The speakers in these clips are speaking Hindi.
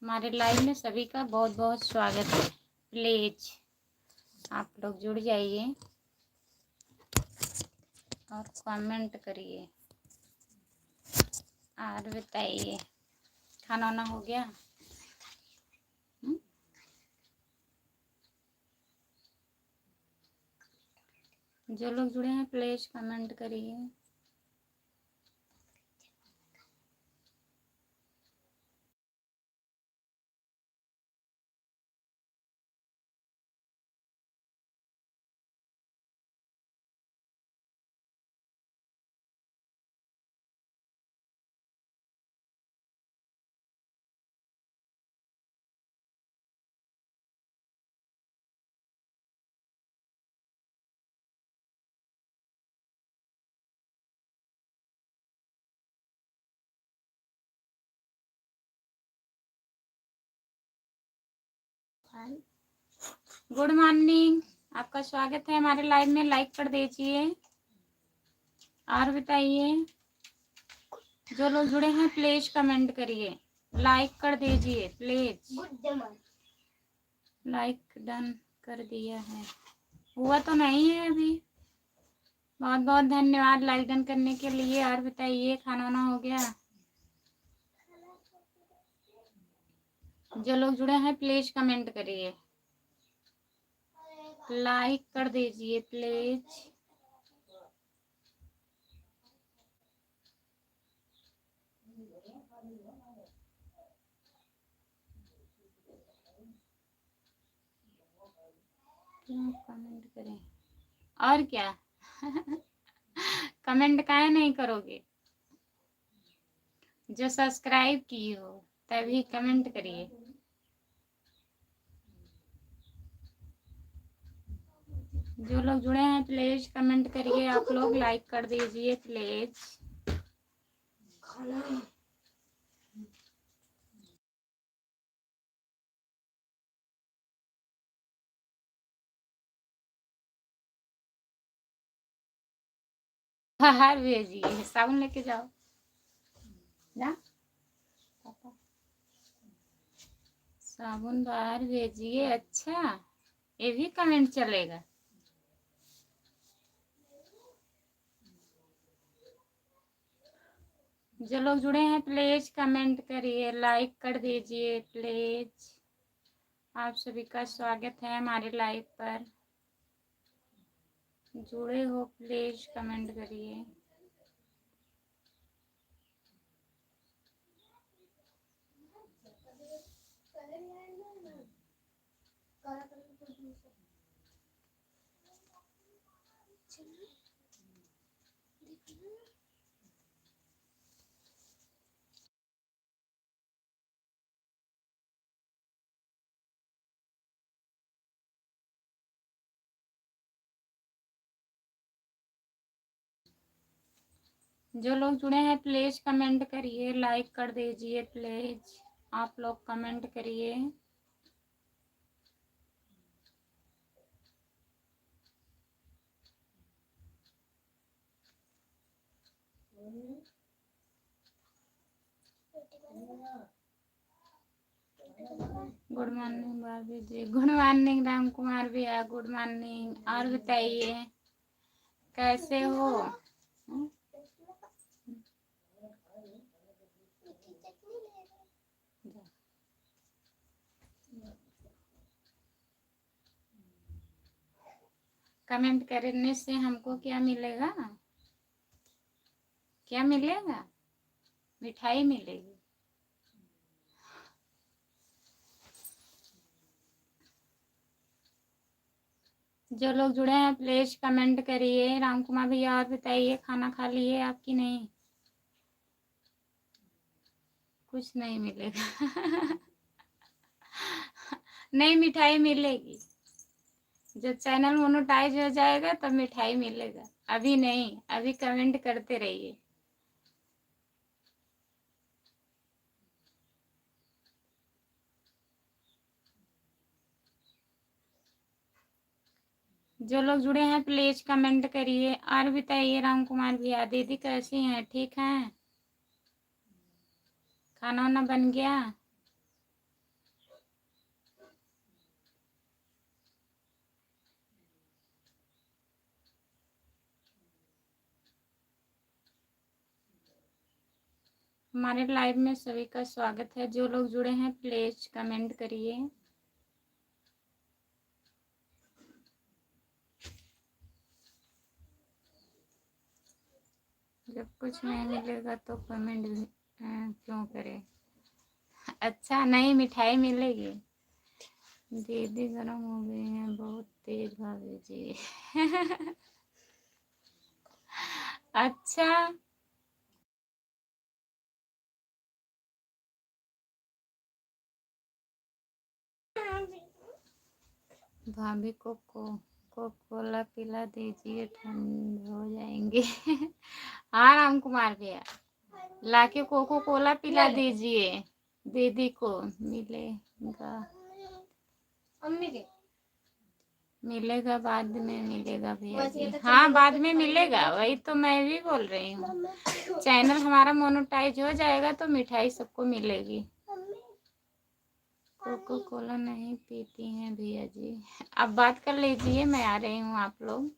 हमारे लाइव में सभी का बहुत बहुत स्वागत है। प्लीज आप लोग जुड़ जाइए और कमेंट करिए और बताइए खाना वाना हो गया। जो लोग जुड़े हैं प्लीज कमेंट करिए। गुड मॉर्निंग, आपका स्वागत है हमारे लाइव में। लाइक कर दीजिए और बताइए। जो लोग जुड़े हैं प्लीज कमेंट करिए, लाइक कर दीजिए प्लीज। लाइक डन कर दिया है, हुआ तो नहीं है अभी। बहुत बहुत धन्यवाद लाइक डन करने के लिए। और बताइए खाना वाना हो गया। जो लोग जुड़े हैं प्लीज कमेंट करिए, लाइक कर दीजिए प्लीज। कमेंट करें और क्या कमेंट काहे नहीं करोगे। जो सब्सक्राइब की हो तभी कमेंट करिए। जो लोग जुड़े हैं प्लीज कमेंट करिए। आप लोग लाइक कर दीजिए प्लीज। बाहर भेजिए, साबुन लेके जाओ जा। साबुन बाहर भेजिए। अच्छा, ये भी कमेंट चलेगा। जो लोग जुड़े हैं प्लीज कमेंट करिए, लाइक कर दीजिए प्लीज। आप सभी का स्वागत है हमारे लाइव पर। जुड़े हो प्लीज कमेंट करिए। जो लोग जुड़े हैं प्लीज कमेंट करिए, लाइक कर दीजिए प्लीज। आप लोग कमेंट करिए। गुड मॉर्निंग भाभी जी। गुड मॉर्निंग राम कुमार भैया। Good morning. और बताइए कैसे हो। कमेंट करने से हमको क्या मिलेगा? क्या मिलेगा? मिठाई मिलेगी। जो लोग जुड़े हैं प्लीज कमेंट करिए। राम कुमार भैया और बताइए खाना खा लिए आपकी? नहीं, कुछ नहीं मिलेगा नहीं, मिठाई मिलेगी। जब चैनल मोनेटाइज हो जाएगा तब मिठाई मिलेगा, अभी नहीं। अभी कमेंट करते रहिए। जो लोग जुड़े हैं प्लीज कमेंट करिए और बताइए। राम कुमार भैया दीदी कैसी हैं? ठीक हैं? खाना वाना बन गया? हमारे लाइव में सभी का स्वागत है। जो लोग जुड़े हैं प्लीज कमेंट करिए। जब कुछ नहीं मिलेगा तो कमेंट भी क्यों करे। अच्छा, नहीं मिठाई मिलेगी। दीदी गर्म हो गई हैं बहुत तेज भाभी जी। अच्छा, भाभी को कोला पिला दीजिए, ठंड हो जाएंगे। हाँ राम कुमार भैया, लाके कोको कोला पिला दीजिए, दीदी को मिलेगा। मिलेगा बाद में मिलेगा भैया जी। हाँ बाद में मिलेगा, वही तो मैं भी बोल रही हूँ। चैनल हमारा मोनेटाइज हो जाएगा तो मिठाई सबको मिलेगी। कोको कोला नहीं पीती हैं भैया जी। अब बात कर लीजिए, मैं आ रही हूँ आप लोग।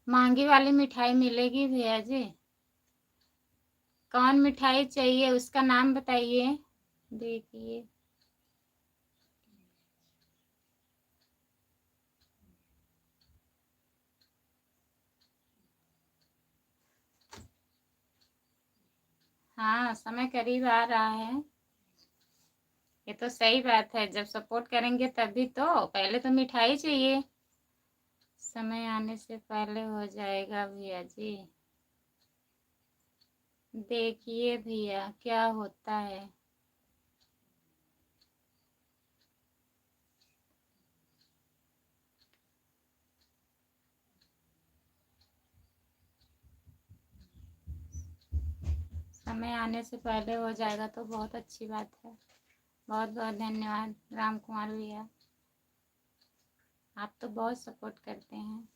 महंगी वाली मिठाई मिलेगी भैया जी। कौन मिठाई चाहिए उसका नाम बताइए। देखिए हाँ, समय करीब आ रहा है। ये तो सही बात है, जब सपोर्ट करेंगे तभी तो। पहले तो मिठाई चाहिए। समय आने से पहले हो जाएगा भैया जी। देखिए भैया क्या होता है। समय आने से पहले हो जाएगा तो बहुत अच्छी बात है। बहुत बहुत धन्यवाद राम कुमार भैया, आप तो बहुत सपोर्ट करते हैं।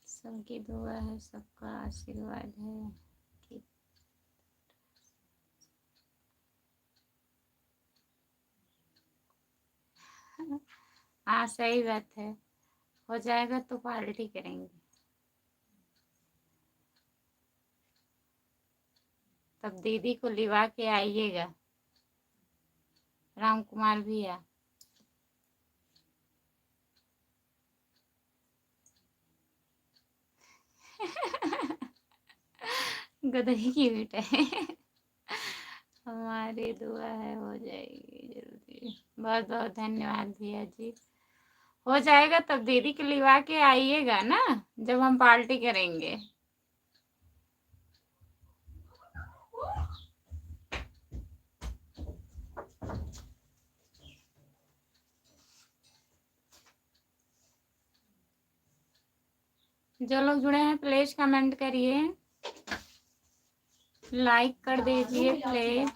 सबकी दुआ है, सबका आशीर्वाद है कि हाँ सही बात है, हो जाएगा तो पार्टी करेंगे। तब दीदी को लिवा के आइएगा राम कुमार भैया। गदही की मिठाई। हमारी दुआ है हो जाएगी जल्दी। बहुत बहुत धन्यवाद भैया जी। हो जाएगा तब दीदी के लिवा के आइएगा ना, जब हम पार्टी करेंगे। जो लोग जुड़े हैं प्लीज कमेंट करिए, लाइक कर दीजिए प्लीज।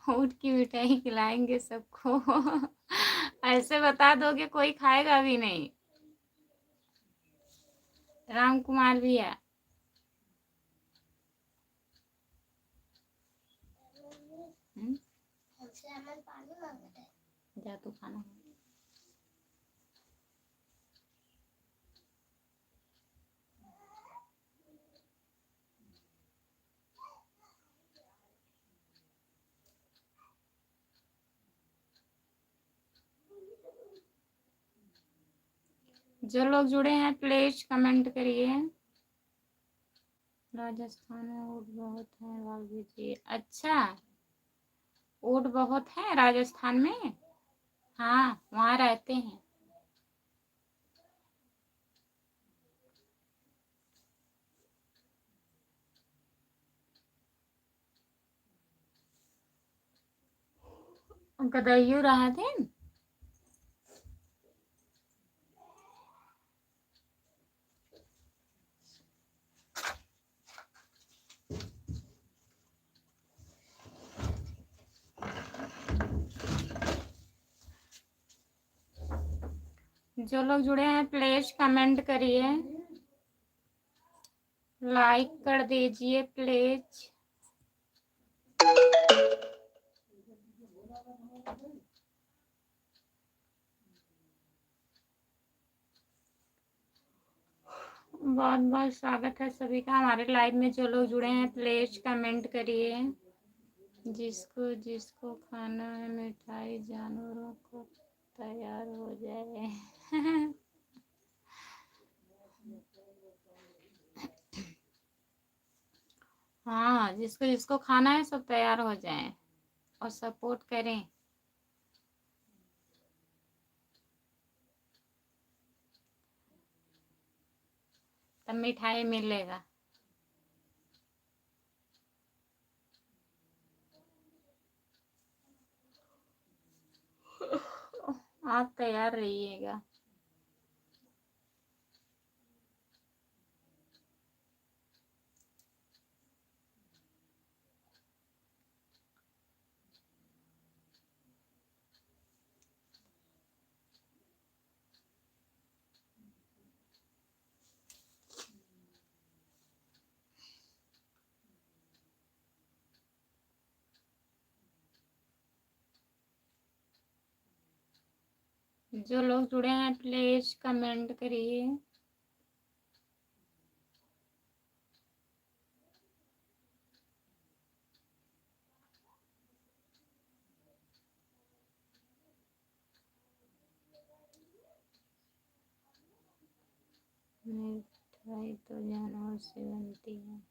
ऊँट की मिठाई खिलाएंगे सबको। ऐसे बता दोगे कोई खाएगा भी नहीं। राम कुमार भैया। जा तू खाना। जो लोग जुड़े हैं प्लीज कमेंट करिए। राजस्थान में ऊँट बहुत है वालवी जी। अच्छा, ऊँट बहुत है राजस्थान में। हाँ, वहाँ रहते हैं। गदयू रहा थे। जो लोग जुड़े हैं प्लीज कमेंट करिए, लाइक कर दीजिए प्लीज। बहुत बहुत स्वागत है सभी का हमारे लाइव में। जो लोग जुड़े हैं प्लीज कमेंट करिए। जिसको जिसको खाना है मिठाई जानवरों को तैयार हो जाए। हाँ, जिसको जिसको खाना है सब तैयार हो जाए और सपोर्ट करें। तब मिठाई मिलेगा। आप तैयार रहिएगा। जो लोग जुड़े हैं प्लीज कमेंट करिए। मिठाई तो जानवर से बनती है।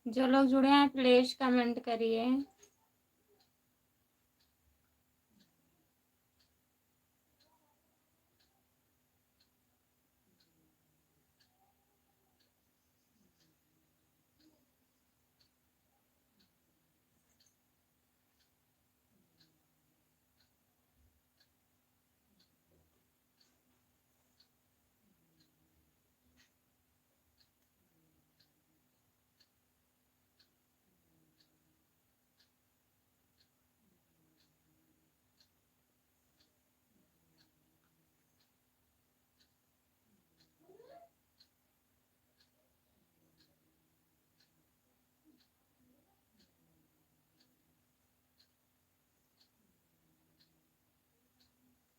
जो लोग जुड़े हैं प्लीज कमेंट करिए।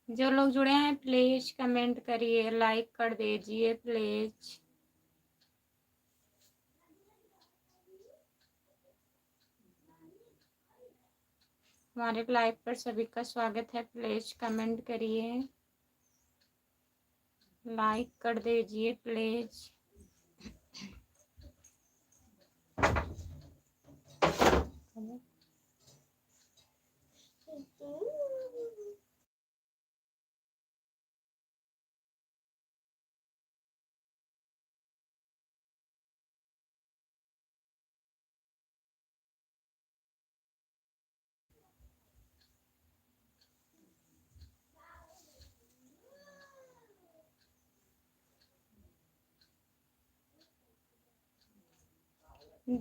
जो लोग जुड़े हैं प्लीज कमेंट करिए, लाइक कर दीजिए प्लीज। हमारे लाइव पर सभी का स्वागत है। प्लीज कमेंट करिए, लाइक कर दीजिए प्लीज।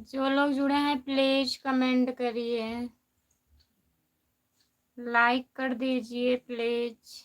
जो लोग जुड़े हैं प्लीज कमेंट करिए, लाइक कर दीजिए प्लीज।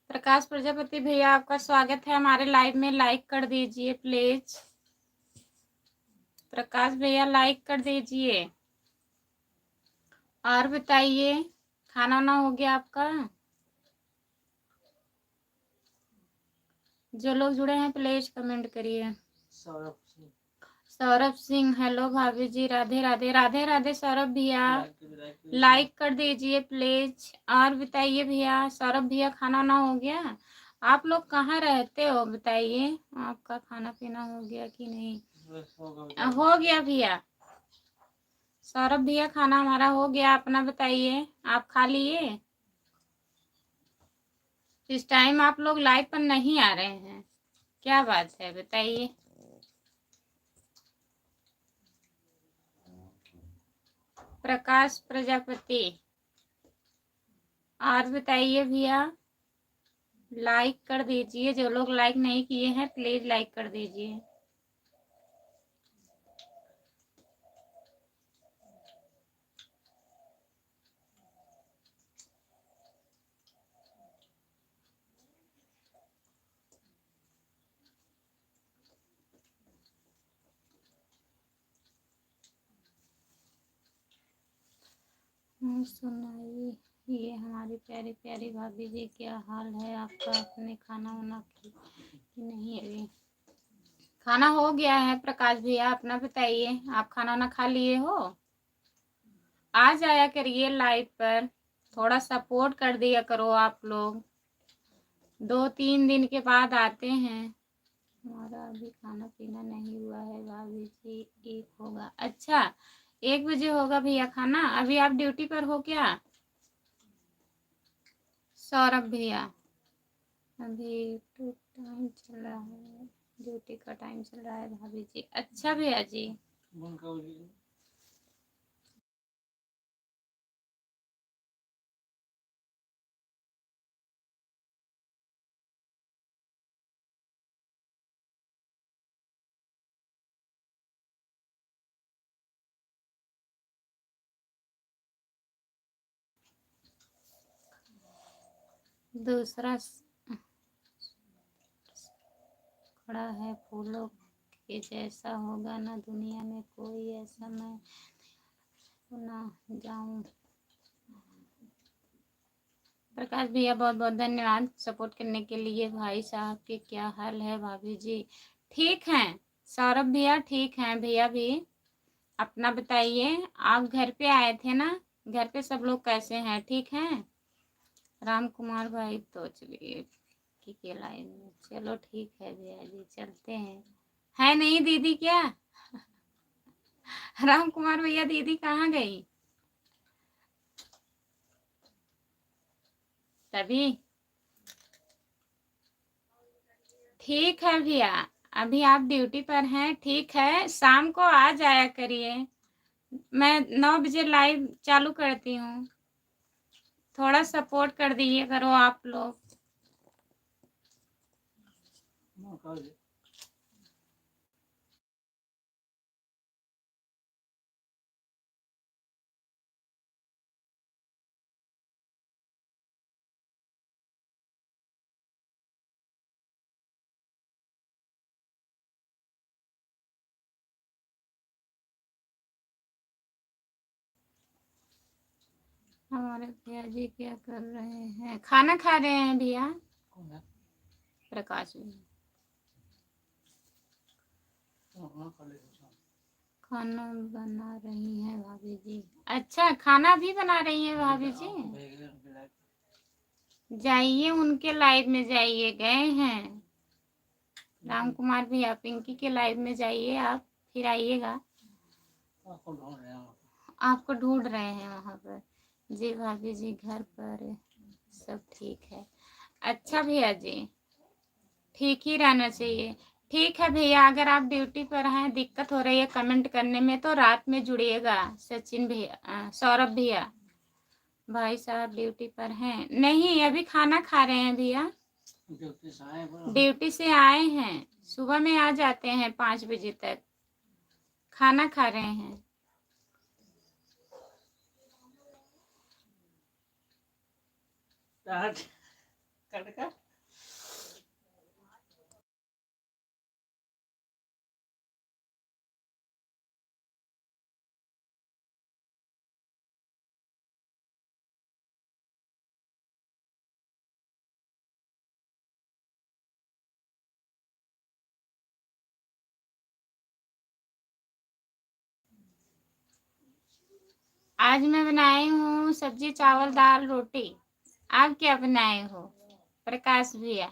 प्रकाश प्रजापति भैया आपका स्वागत है हमारे लाइव में, लाइक कर दीजिए प्लीज। प्रकाश भैया लाइक कर दीजिए। और बताइए, खाना वाना हो गया आपका? जो लोग जुड़े हैं प्लीज कमेंट करिए। सौरभ सिंह हेलो भाभी जी, राधे राधे। राधे राधे सौरभ भैया, लाइक कर दीजिए प्लीज। और बताइए भैया, सौरभ भैया खाना वाना हो गया? आप लोग कहाँ रहते हो बताइए, आपका खाना पीना हो गया कि नहीं? हो गया भैया। सौरभ भैया खाना हमारा हो गया, अपना बताइए, आप खा लिए? इस टाइम आप लोग लाइव पर नहीं आ रहे हैं, क्या बात है बताइए। प्रकाश प्रजापति, और बताइए भैया, लाइक कर दीजिए। जो लोग लाइक नहीं किए हैं प्लीज लाइक कर दीजिए। सुनाइए, ये हमारी प्यारी प्यारी भाभी जी, क्या हाल है आपका? आपने खाना वाना कि नहीं? अभी खाना हो गया है प्रकाश भैया, अपना बताइए, आप खाना वाना खा लिए हो? आ जाया करिए लाइव पर, थोड़ा सपोर्ट कर दिया करो आप लोग, 2-3 दिन के बाद आते हैं। हमारा अभी खाना पीना नहीं हुआ है भाभी जी, 1 होगा। अच्छा 1 बजे होगा भैया खाना। अभी आप ड्यूटी पर हो क्या सौरभ भैया? अभी तो टाइम चल रहा है, ड्यूटी का टाइम चल रहा है भाभी जी। अच्छा भैया जी, दूसरा खड़ा है फूलों के जैसा, होगा ना दुनिया में कोई ऐसा, मैं ना जाऊं। प्रकाश भैया बहुत बहुत धन्यवाद सपोर्ट करने के लिए। भाई साहब के क्या हाल है? भाभी जी ठीक हैं। सौरभ भैया ठीक हैं। भैया भी अपना बताइए। आप घर पे आए थे ना, घर पे सब लोग कैसे हैं? ठीक हैं? राम कुमार भाई तो चलिए के लाइन में, चलो ठीक है भैया जी, चलते हैं। है नहीं दीदी क्या? राम कुमार भैया दीदी कहाँ गई? तभी ठीक है भैया, अभी आप ड्यूटी पर हैं, ठीक है, शाम को आ जाया करिए। मैं 9 बजे लाइव चालू करती हूँ, थोड़ा सपोर्ट कर दीजिए करो आप लोग। हमारे भैया जी क्या कर रहे हैं? खाना खा रहे हैं भैया। प्रकाश भैया खाना बना रही हैं भाभी जी। अच्छा, खाना भी बना रही हैं भाभी जी? जाइए उनके लाइव में जाइए, गए हैं राम कुमार भैया, पिंकी के लाइव में जाइए आप, फिर आइएगा। आपको ढूंढ रहे हैं वहाँ पर। जी भाभी जी घर पर सब ठीक है। अच्छा भैया जी, ठीक ही रहना चाहिए। ठीक है भैया, अगर आप ड्यूटी पर हैं, दिक्कत हो रही है कमेंट करने में, तो रात में जुड़िएगा। सचिन भैया, सौरभ भैया, भाई साहब ड्यूटी पर हैं? नहीं, अभी खाना खा रहे हैं भैया। ड्यूटी से आए हैं, सुबह में आ जाते हैं 5 बजे तक, खाना खा रहे हैं। आज मैं बनाई हूँ सब्जी, चावल, दाल, रोटी। आप क्या बनाए हो प्रकाश भैया?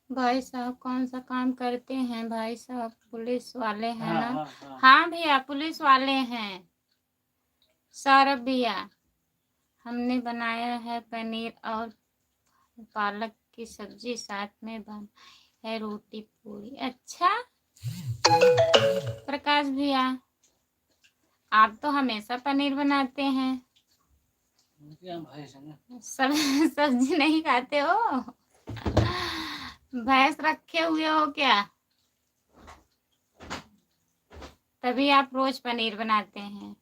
भाई साहब कौन सा काम करते हैं? भाई साहब पुलिस वाले हैं ना? हाँ भैया पुलिस वाले हैं। सौरभ भैया, हमने बनाया है पनीर और पालक की सब्जी, साथ में बन है रोटी पूरी। अच्छा प्रकाश भैया, आप तो हमेशा पनीर बनाते हैं, सब सब्जी नहीं खाते हो? भैंस रखे हुए हो क्या? तभी आप रोज पनीर बनाते हैं।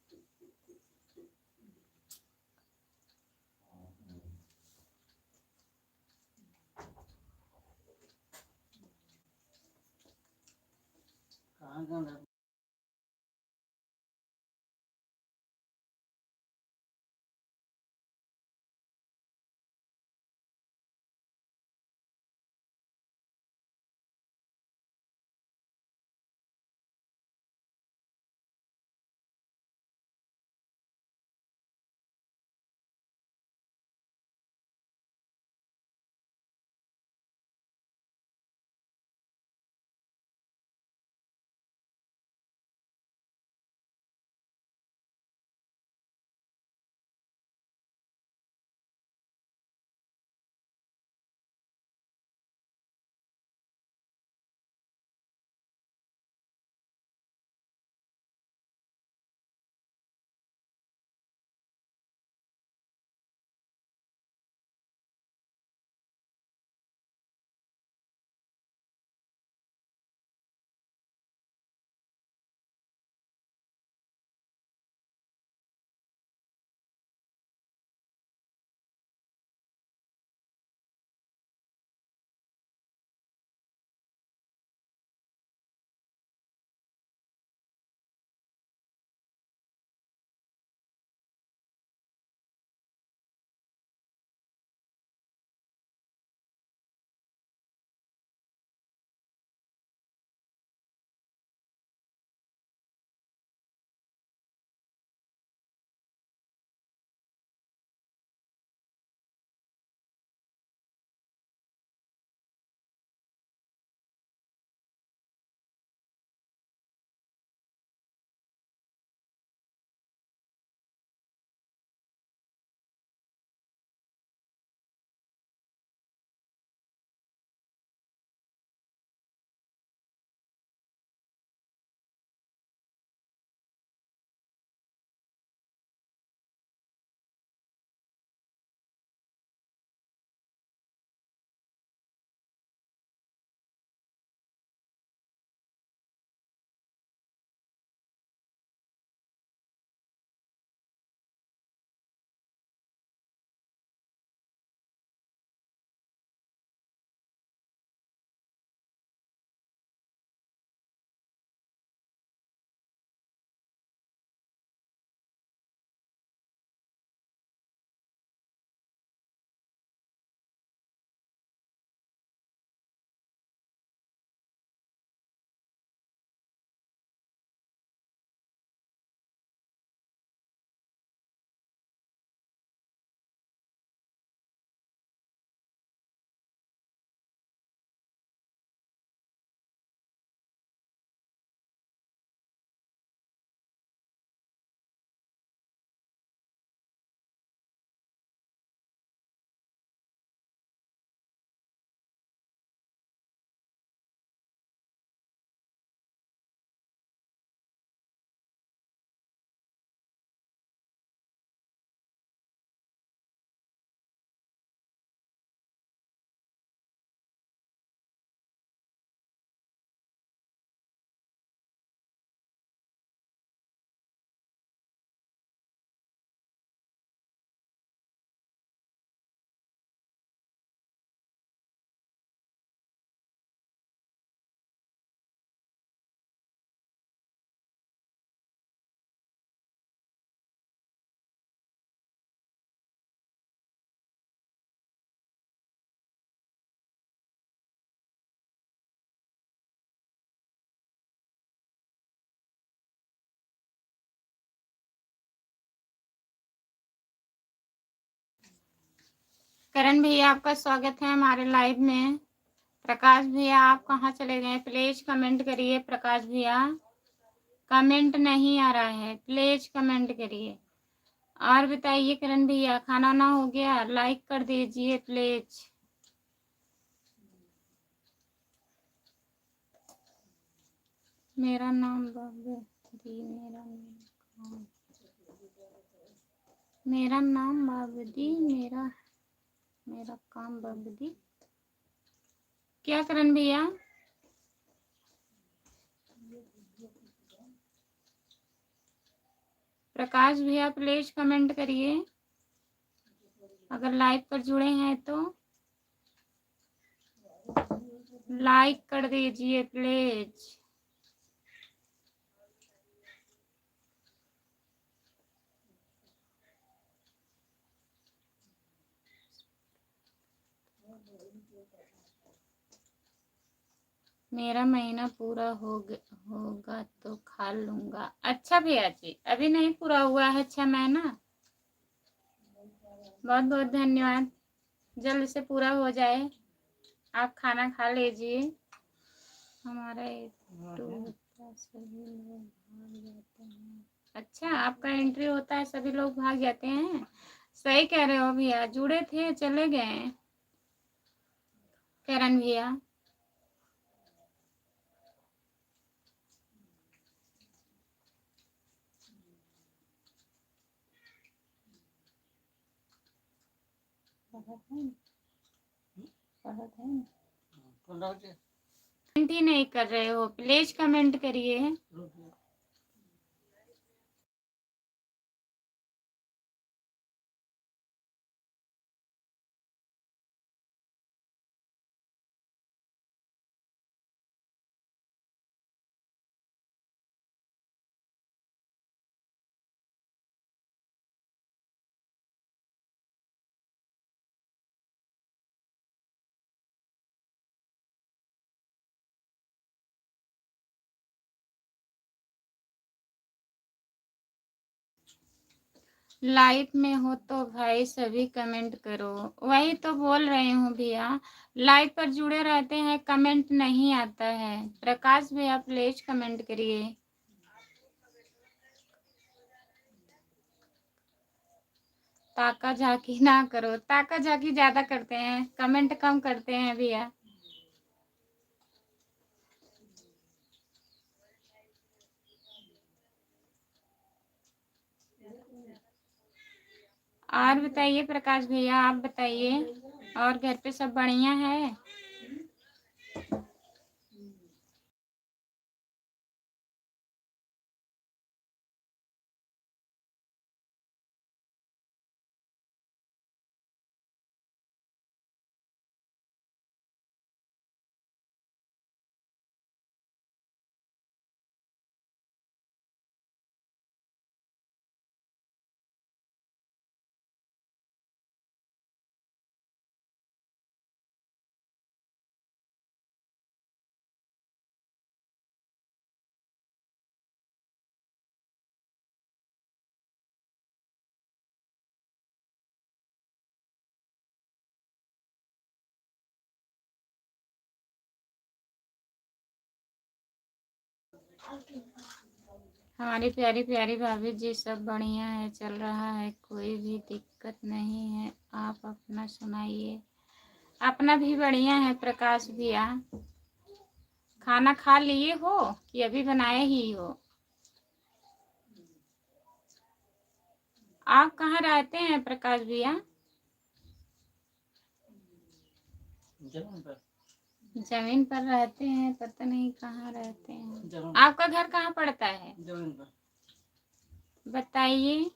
करण भैया, आपका स्वागत है हमारे लाइव में। प्रकाश भैया, आप कहाँ चले गए? प्लीज कमेंट करिए। प्रकाश भैया, कमेंट नहीं आ रहा है, प्लीज कमेंट करिए। और बताइए करण भैया, खाना ना हो गया? लाइक कर दीजिए प्लीज। मेरा नाम बाबू दी, मेरा नाम बाबूदी, मेरा काम बाबूदी। क्या करण भैया? प्रकाश भैया प्लीज कमेंट करिए अगर लाइव पर जुड़े हैं तो। लाइक कर दीजिए प्लीज। मेरा महीना पूरा होगा तो खा लूंगा। अच्छा भैया जी, अभी नहीं पूरा हुआ है 6 महीना। बहुत बहुत धन्यवाद, जल्द से पूरा हो जाए। आप खाना खा लीजिए। हमारा सभी लोग भाग जाते हैं। अच्छा, आपका एंट्री होता है सभी लोग भाग जाते हैं। सही कह रहे हो भैया, जुड़े थे चले गए करण भैया। कमेंट ही नहीं कर रहे हो, प्लीज कमेंट करिए। लाइव में हो तो भाई सभी कमेंट करो। वही तो बोल रही हूँ भैया, लाइव पर जुड़े रहते हैं, कमेंट नहीं आता है। प्रकाश भैया प्लीज कमेंट करिए। ताका झाकी ना करो, ताका झाकी ज्यादा करते हैं, कमेंट कम करते हैं भैया। और बताइए प्रकाश भैया, आप बताइए, और घर पे सब बढ़िया है? हमारी प्यारी प्यारी भाभी जी सब बढ़िया है, चल रहा है, कोई भी दिक्कत नहीं है। आप अपना सुनाइए। अपना भी बढ़िया है प्रकाश भैया। खाना खा लिए हो कि अभी बनाए ही हो? आप कहाँ रहते हैं प्रकाश भैया? जमीन पर रहते हैं, पता नहीं कहाँ रहते हैं। आपका घर कहाँ पड़ता है? बताइए।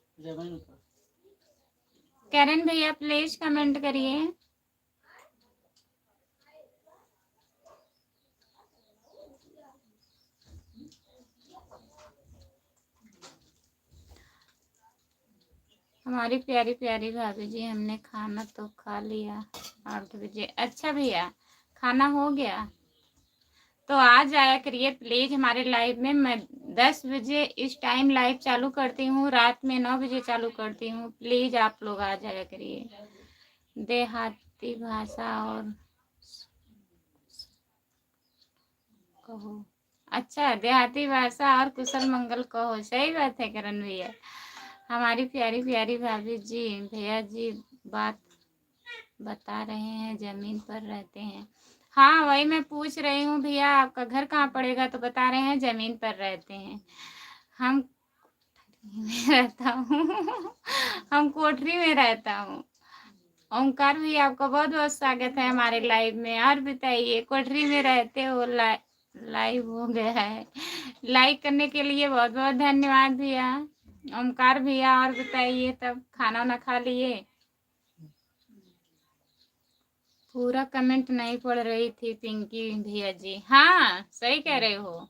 करण भैया प्लीज कमेंट करिए। हमारी प्यारी प्यारी भाभी जी, हमने खाना तो खा लिया 8 बजे। अच्छा भैया, खाना हो गया तो आ जाया करिए प्लीज हमारे लाइव में। मैं 10 बजे इस टाइम लाइव चालू करती हूँ, रात में 9 बजे चालू करती हूँ। प्लीज आप लोग आ जाया करिए। देहाती भाषा और कहो। अच्छा, देहाती भाषा और कुशल मंगल कहो। सही बात है करण भैया। हमारी प्यारी प्यारी भाभी जी, भैया जी बात बता रहे हैं जमीन पर रहते हैं। हाँ वही मैं पूछ रही हूँ भैया आपका घर कहाँ पड़ेगा, तो बता रहे हैं जमीन पर रहते हैं। हम में रहता हूँ हम कोठरी में रहता हूँ। ओंकार भी आपका बहुत बहुत स्वागत है हमारे लाइव में। और बताइए कोठरी में रहते हो, लाइव हो गया है। लाइक करने के लिए बहुत बहुत धन्यवाद भैया ओंकार भैया। और बताइए तब खाना वाना खा लिए? पूरा कमेंट नहीं पढ़ रही थी पिंकी भैया जी। हाँ सही कह रहे हो।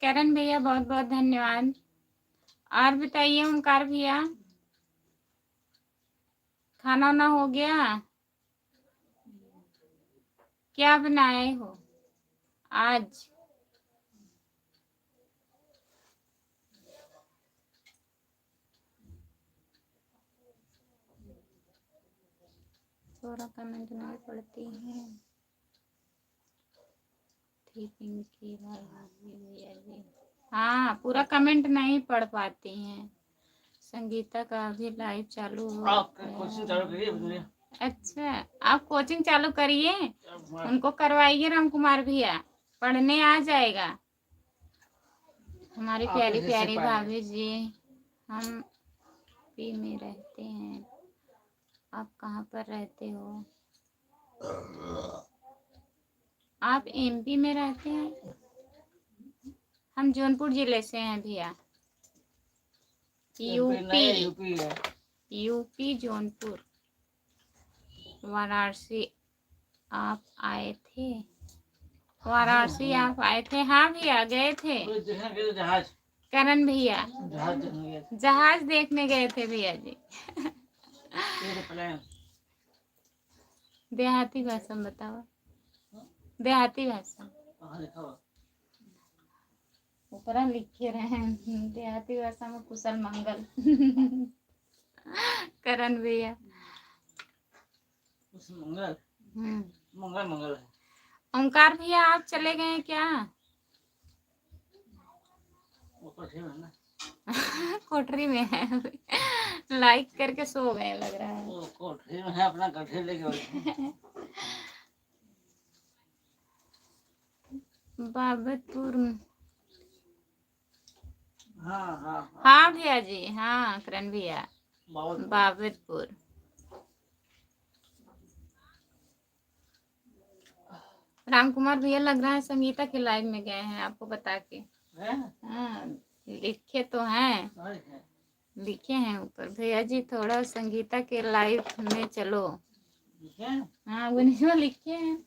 करण भैया बहुत बहुत धन्यवाद। और बताइए ओंकार भैया खाना वाना हो गया? क्या बनाए हो आज? थोड़ा कमेंट नहीं पड़ती है थी पिंकी भाई भैया जी। हाँ पूरा कमेंट नहीं पढ़ पाती हैं। संगीता का भी लाइव चालू हो गया। अच्छा आप कोचिंग चालू करिए, उनको करवाइए राम कुमार भैया, पढ़ने आ जाएगा। हमारी प्यारी प्यारी भाभी जी हम पी में रहते हैं। आप कहाँ पर रहते हो? आप एमपी में रहते हैं? हम जौनपुर जिले से हैं भैया। यूपी जौनपुर वाराणसी। आप आए थे? वाराणसी आप आए थे? हाँ भैया गए थे। करण भैया जहाज देखने गए थे भैया जी। देहाती भाषा में बताओ। देहाती भाषा ऊपर लिखे रहे हैं देहाती भाषा में कुशल मंगल। करण भैया मंगल मंगल मंगल है। ओंकार भैया आप चले गए क्या? कोठरी में है लाइक करके सो गए लग रहा है। कोठरी में है अपना गड्ढे लेके बाबतपुर। हाँ भैया जी। हाँ करण भैया बाबतपुर। राम कुमार भैया लग रहा है संगीता के लाइव में गए हैं आपको बता के। हाँ लिखे तो हैं, लिखे हैं ऊपर। भैया जी थोड़ा संगीता के लाइव में चलो। हाँ वो नहीं लिखे हैं।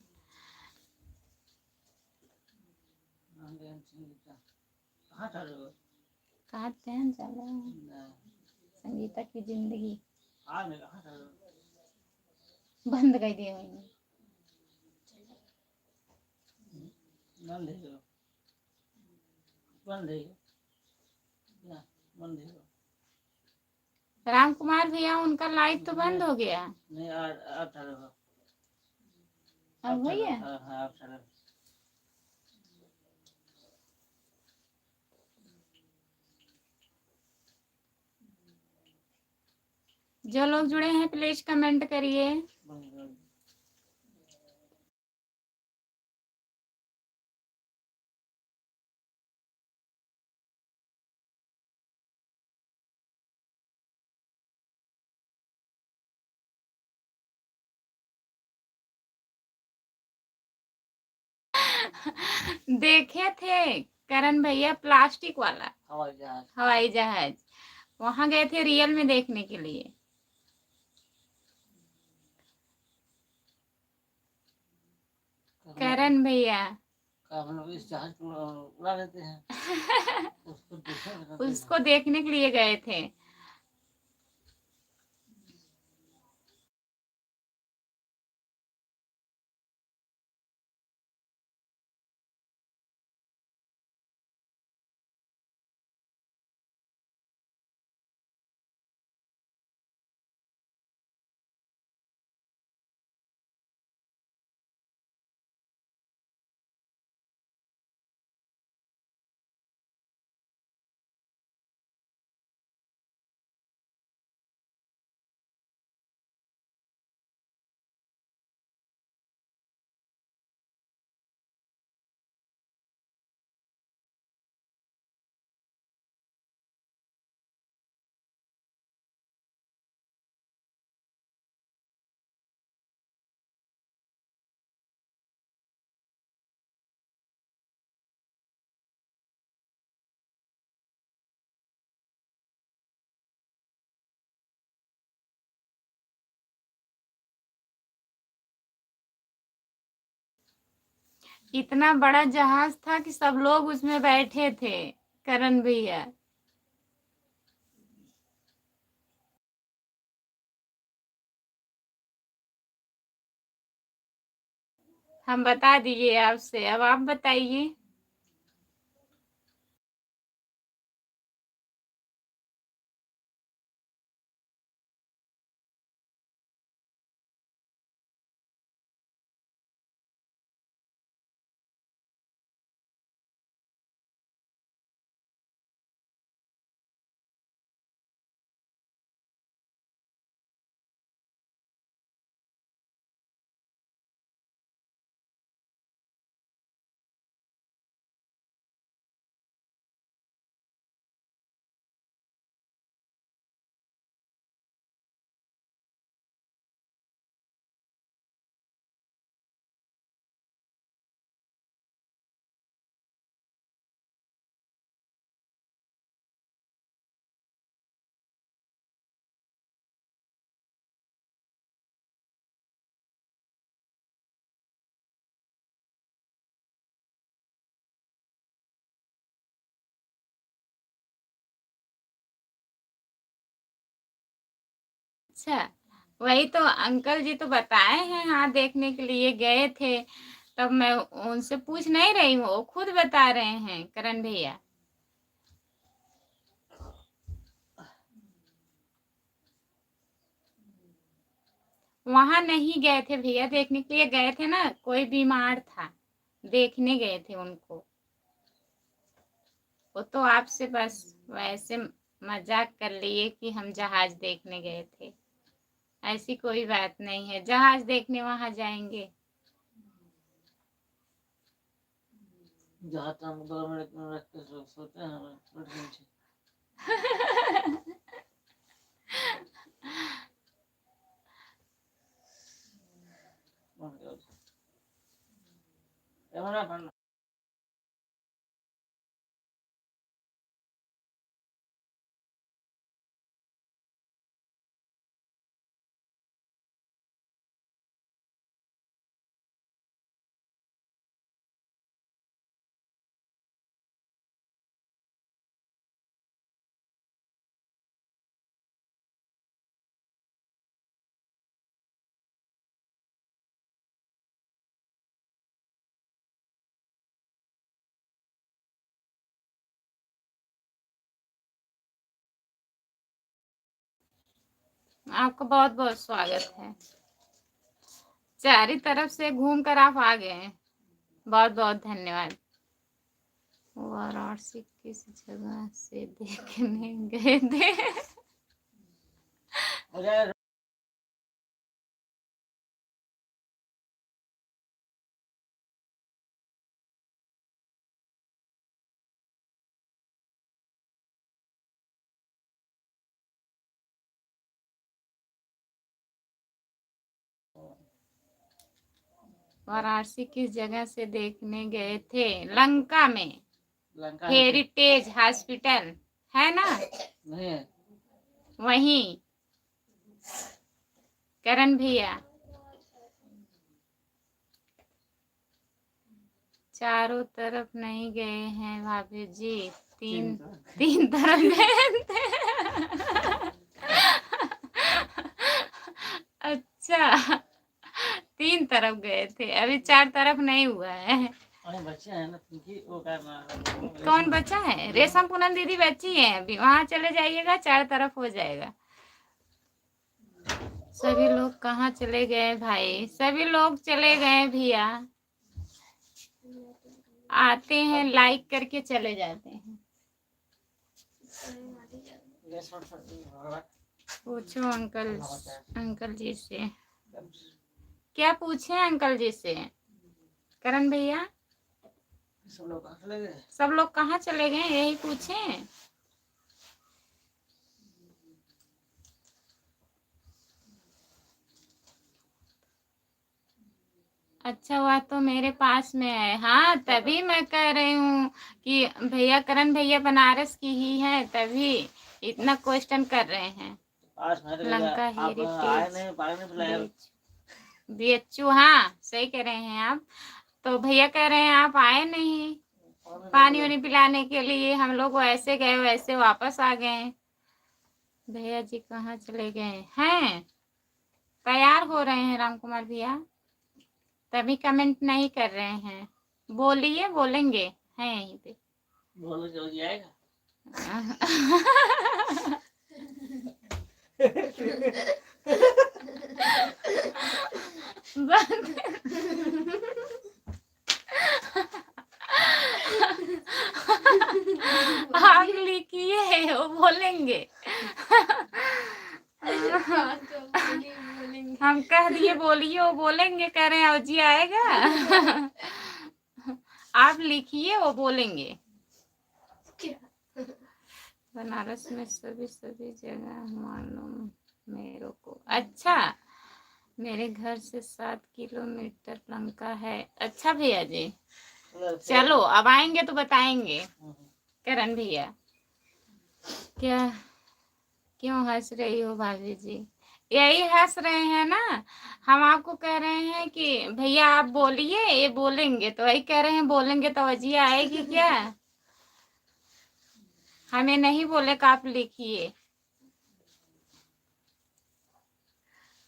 कहाँ ट्रेन चला संगीता की जिंदगी बंद कर दिए राम कुमार भैया उनका लाइव तो बंद हो गया। अब भैया जो लोग जुड़े हैं प्लीज कमेंट करिए। देखे थे करण भैया प्लास्टिक वाला हवाई जहाज, वहां गए थे रियल में देखने के लिए। करण भैया इस जहाज को उड़ा लेते हैं उसको देखने के लिए गए थे। इतना बड़ा जहाज था कि सब लोग उसमें बैठे थे, करण भैया। हम बता दिए आपसे, अब आप बताइए। अच्छा, वही तो अंकल जी तो बताए हैं, हाँ देखने के लिए गए थे। तब मैं उनसे पूछ नहीं रही हूँ, वो खुद बता रहे हैं करण भैया। वहां नहीं गए थे भैया, देखने के लिए गए थे ना, कोई बीमार था, देखने गए थे उनको। वो तो आपसे बस वैसे मजाक कर लिए कि हम जहाज देखने गए थे। ऐसी कोई बात नहीं है, जहाज देखने वहां जाएंगे। जहाँ तक 2 मिनट में रख के सोते हैं आपका बहुत बहुत स्वागत है। चारी तरफ से घूम कर आप आ गए हैं, बहुत बहुत धन्यवाद। वाराणसी किस जगह से देखने गए थे? वाराणसी किस जगह से देखने गए थे? लंका में, हेरिटेज हॉस्पिटल है ना, नहीं है। वहीं करण भैया। चारों तरफ नहीं गए हैं भाभी जी, तीन तरफ गए थे। अच्छा, 3 तरफ गए थे, अभी 4 तरफ नहीं हुआ है। बच्चे हैं ना, वो करना कौन बचा है? रेशम पूनम दीदी बची है, अभी वहां चले जाइएगा, 4 तरफ हो जाएगा। सभी लोग कहाँ चले गए भाई? सभी लोग चले गए भैया, आते हैं लाइक करके चले जाते हैं। पूछो अंकल जी से, क्या पूछे अंकल जी से करण भैया? सब लोग कहाँ चले गए, यही पूछे। अच्छा हुआ तो मेरे पास में है, हाँ तभी मैं कह रही हूँ कि भैया करण भैया बनारस की ही है, तभी इतना क्वेश्चन कर रहे हैं। लंका हेरिटेज BHU, हाँ सही कह रहे हैं आप। तो भैया कह रहे हैं आप आए नहीं पानी वानी पिलाने के लिए, हम लोग वैसे गए वैसे वापस आ गए। भैया जी कहाँ चले गए हैं? तैयार हो रहे हैं राम कुमार भैया, तभी कमेंट नहीं कर रहे हैं। बोलिए, बोलेंगे, हैं यहीं पे। बोलो चल जाएगा। आग लिखिए, वो बोलेंगे। हम कह दिए बोलिए, वो बोलेंगे, कह रहे हैं अवजी आएगा। आप लिखिए, वो बोलेंगे। बनारस में सभी जगह मालूम मेरे को। अच्छा, मेरे घर से 7 किलोमीटर लंका है। अच्छा भैया जी, चलो अब आएंगे तो बताएंगे। करण भैया, क्या क्यों हंस रही हो भाभी जी? यही हंस रहे हैं ना, हम आपको कह रहे हैं कि भैया आप बोलिए, ये बोलेंगे, तो वही कह रहे हैं बोलेंगे तो अजिया आएगी क्या? हमें नहीं बोले कि आप लिखिए,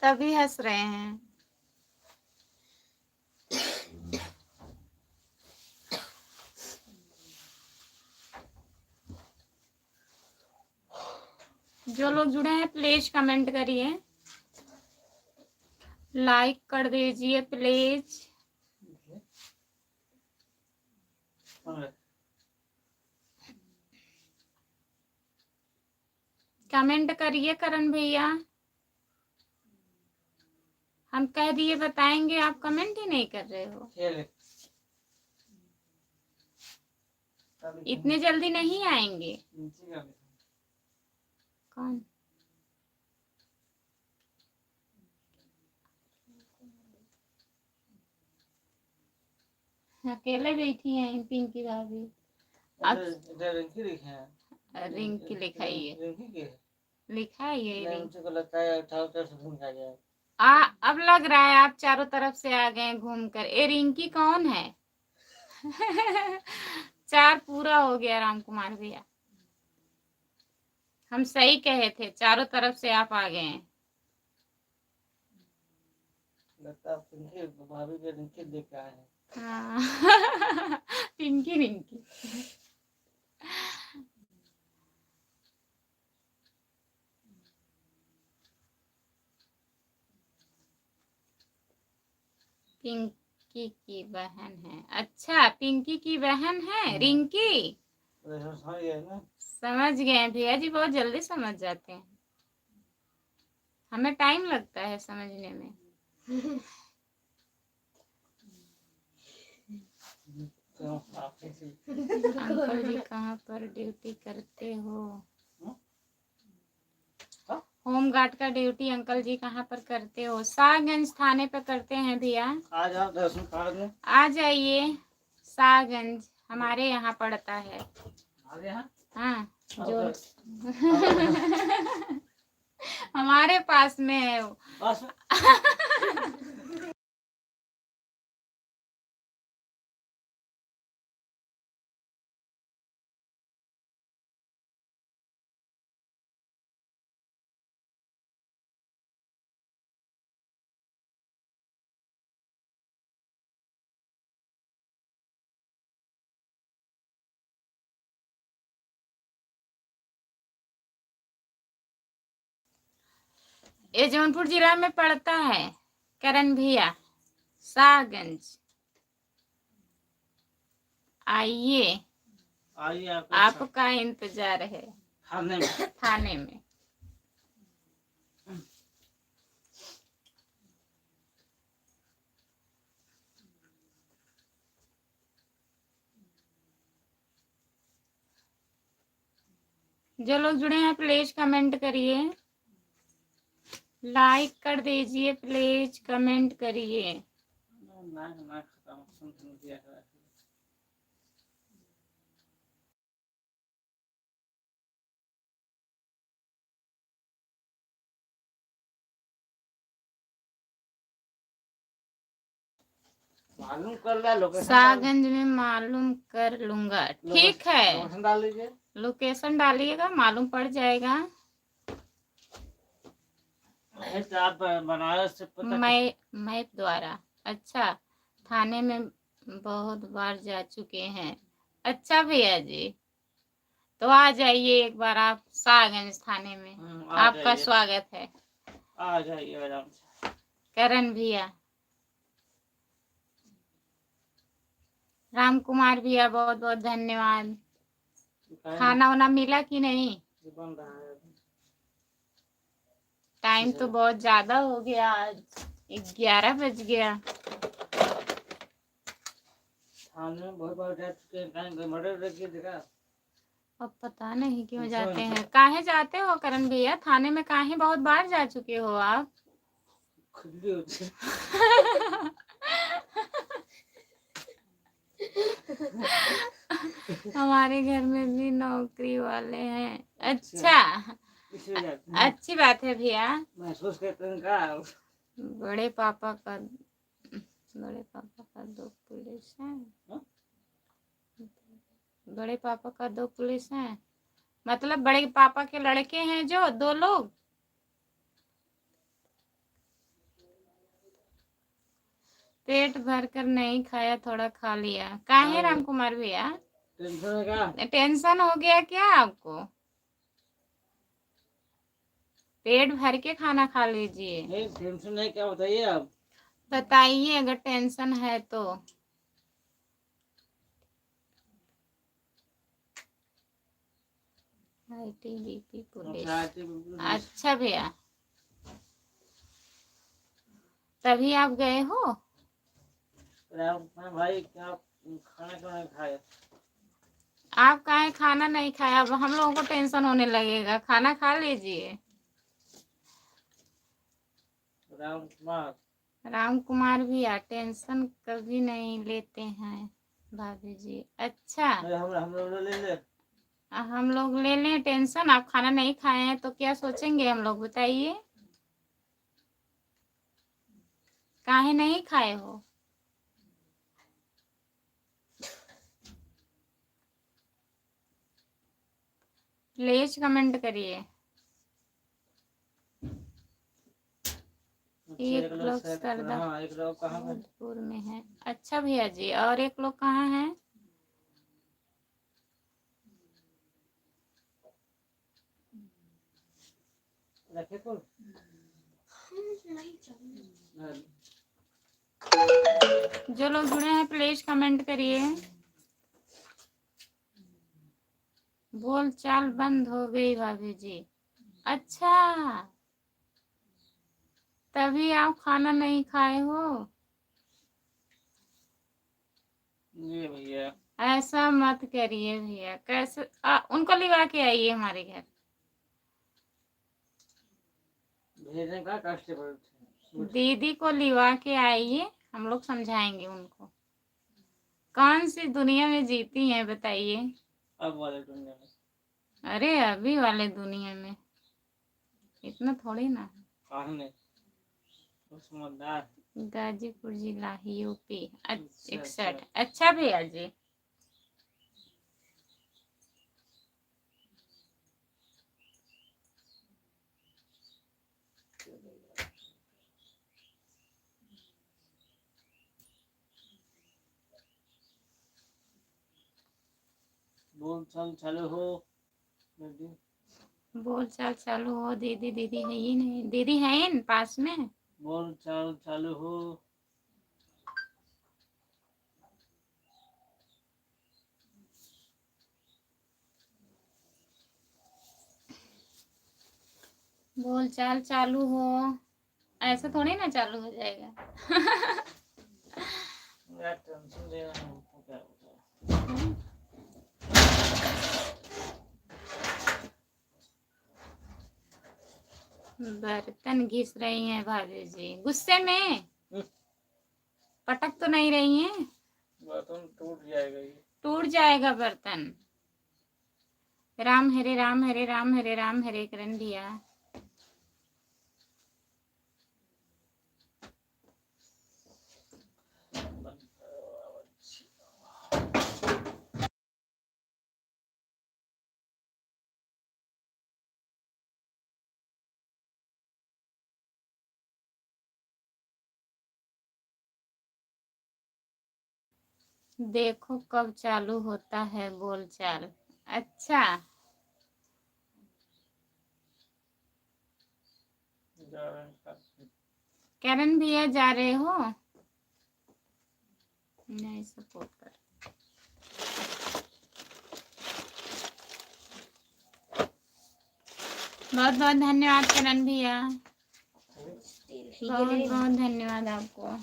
तभी हंस रहे हैं। जो लोग जुड़े हैं प्लीज कमेंट करिए, लाइक कर दीजिए प्लीज। कमेंट करिए करण भैया, हम कह दिए बताएंगे, आप कमेंट ही नहीं कर रहे हो। इतने जल्दी नहीं आएंगे। कौन? अकेले बैठी हैं पिंकी भाभी। रिंकी लिखे हैं। रिंकी लिखाई है, रिंकी के लिखा है ये नहीं, मुझे को लगता है 18 से घूम जा जाए। अब लग रहा है आप चारों तरफ से आ गए घूम कर। ए रिंकी कौन है? 4 पूरा हो गया राम कुमार भैया, हम सही कहे थे, चारों तरफ से आप आ गए हैं। लगता है पिंकी भाभी के रिंकी देख आए हैं। हाँ। पिंकी रिंकी। पिंकी की बहन है। अच्छा, पिंकी की बहन है रिंकी। समझ गए भैया जी, बहुत जल्दी समझ जाते हैं, हमें टाइम लगता है समझने में। अंकल जी कहाँ पर ड्यूटी करते हो? होम गार्ड का ड्यूटी अंकल जी कहाँ पर करते हो? शाहगंज थाने पर करते हैं भैया। आ जाइए, शाहगंज हमारे यहाँ पड़ता है। हाँ, जो हमारे पास में है वो। ये जौनपुर जिला में पड़ता है करण भैया, शाहगंज। आइए, आपका इंतजार है थाने में। जो लोग जुड़े हैं प्लीज कमेंट करिए, लाइक कर दीजिए प्लीज, कमेंट करिए। मालूम कर लिया लोकेशन शाहगंज में मालूम कर लूंगा। ठीक है, लोकेशन डाल दीजिए। लोकेशन डालिएगा, मालूम पड़ जाएगा। तो आप बनारस से पता मैप द्वारा। अच्छा, थाने में बहुत बार जा चुके हैं। अच्छा भैया जी, तो आ जाइए एक बार आप शाहगंज थाने में, आपका स्वागत है। आ जाइए आराम से। करण भैया, राम कुमार भैया, बहुत बहुत धन्यवाद। खाना वाना मिला कि नहीं? बन रहा है। टाइम तो बहुत ज्यादा हो गया, आज 11 बज गया। थाने में बहुत बार जा चुके हैं, कहीं मर्डर रखिए देखा। अब पता नहीं क्यों जाते हैं। काहे जाते हो करण भैया थाने में? काहे बहुत बार जा चुके हो आप? खुली होती है। हमारे घर में भी नौकरी वाले हैं। अच्छा, अच्छी बात है भैया। महसूस करते हैं का? बड़े पापा का 2 पुलिस हैं। बड़े पापा का 2 पुलिस हैं, मतलब बड़े पापा के लड़के हैं जो 2 लोग। पेट भर कर नहीं खाया, थोड़ा खा लिया। काहे राम कुमार भैया? टेंशन हो गया क्या आपको? पेट भर के खाना खा लीजिए। नहीं टेंशन है क्या, बताइए आप। बताइए अगर टेंशन है तो। ITBP police. अच्छा भैया, तभी आप गए हो? भाई क्या खाना क्यों नहीं खाया? आप काहे खाना नहीं खाया? अब हम लोगों को टेंशन होने लगेगा। खाना खा लीजिए। राम कुमार भैया टेंशन कभी नहीं लेते हैं भाभी जी। अच्छा, हम लोग ले ले। हम लोग ले लें टेंशन? आप खाना नहीं खाए हैं तो क्या सोचेंगे हम लोग, बताइए? काहे नहीं खाए हो? प्लीज कमेंट करिए। एक लोग सरदारपुर में है। अच्छा भैया जी, और एक लोग कहाँ हैं? जो लोग जुड़े हैं प्लीज कमेंट करिए। बोल चाल बंद हो गई भाभी जी। अच्छा, तभी आप खाना नहीं खाए हो? ये भैया ऐसा मत करिए भैया। कैसे उनको लिवा के आइए हमारे घर। भेजने का कष्ट दीदी को लिवा के आइए, हम लोग समझाएंगे उनको। कौन सी दुनिया में जीती हैं बताइए? अब वाले दुनिया में। अरे अभी वाले दुनिया में, इतना थोड़ी ना। समझदार। गाजीपुर जिला यूपी 61। अच्छा भैया जी, बोल चाल चालू हो। बोल चाल चालू हो। दीदी दीदी है ही नहीं। दीदी है इन पास में। बोल चाल चालू हो। बोल चाल चालू हो। ऐसा थोड़ी ना चालू हो जाएगा। टेंशन ले रहा हूँ क्या बर्तन घिस रही हैं भाभी जी गुस्से में। पटक तो नहीं रही हैं? बर्तन टूट जाएगा। ये टूट जाएगा बर्तन। राम हरे राम हरे राम हरे राम हरे करण भैया। देखो कब चालू होता है बोलचाल। अच्छा, जा रहे हैं साथ में। करण भैया जा रहे हो? नहीं सपोर्ट कर। बहुत बहुत धन्यवाद करण भैया, बहुत बहुत धन्यवाद आपको।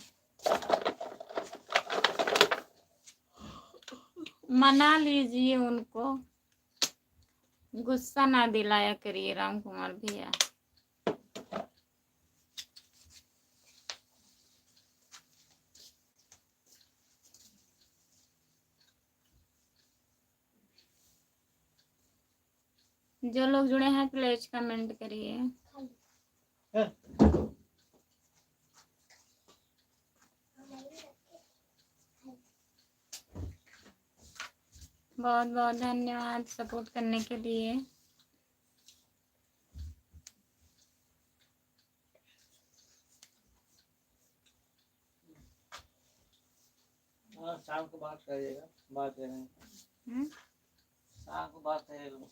मना लीजिए उनको, गुस्सा ना दिलाया करिए राम कुमार भैया। जो लोग जुड़े हैं प्लीज कमेंट करिए। बहुत बहुत धन्यवाद सपोर्ट करने के लिए। हाँ, शाम को बात करिएगा, बात करेंगे। शाम को बात करिएगा।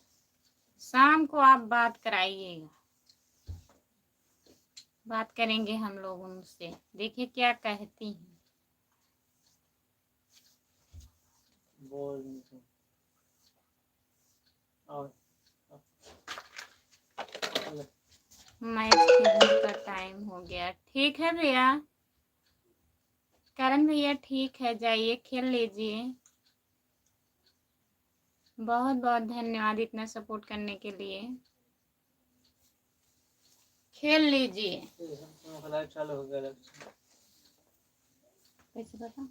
शाम को आप बात कराइएगा, बात करेंगे हम लोग उनसे, देखिए क्या कहती हैं। बोल और मैच खेलने का टाइम हो गया। ठीक है भैया, करण भैया ठीक है, जाइए खेल लीजिए। बहुत बहुत धन्यवाद इतना सपोर्ट करने के लिए। खेल लीजिए। चालू हो गया। कैसे बता?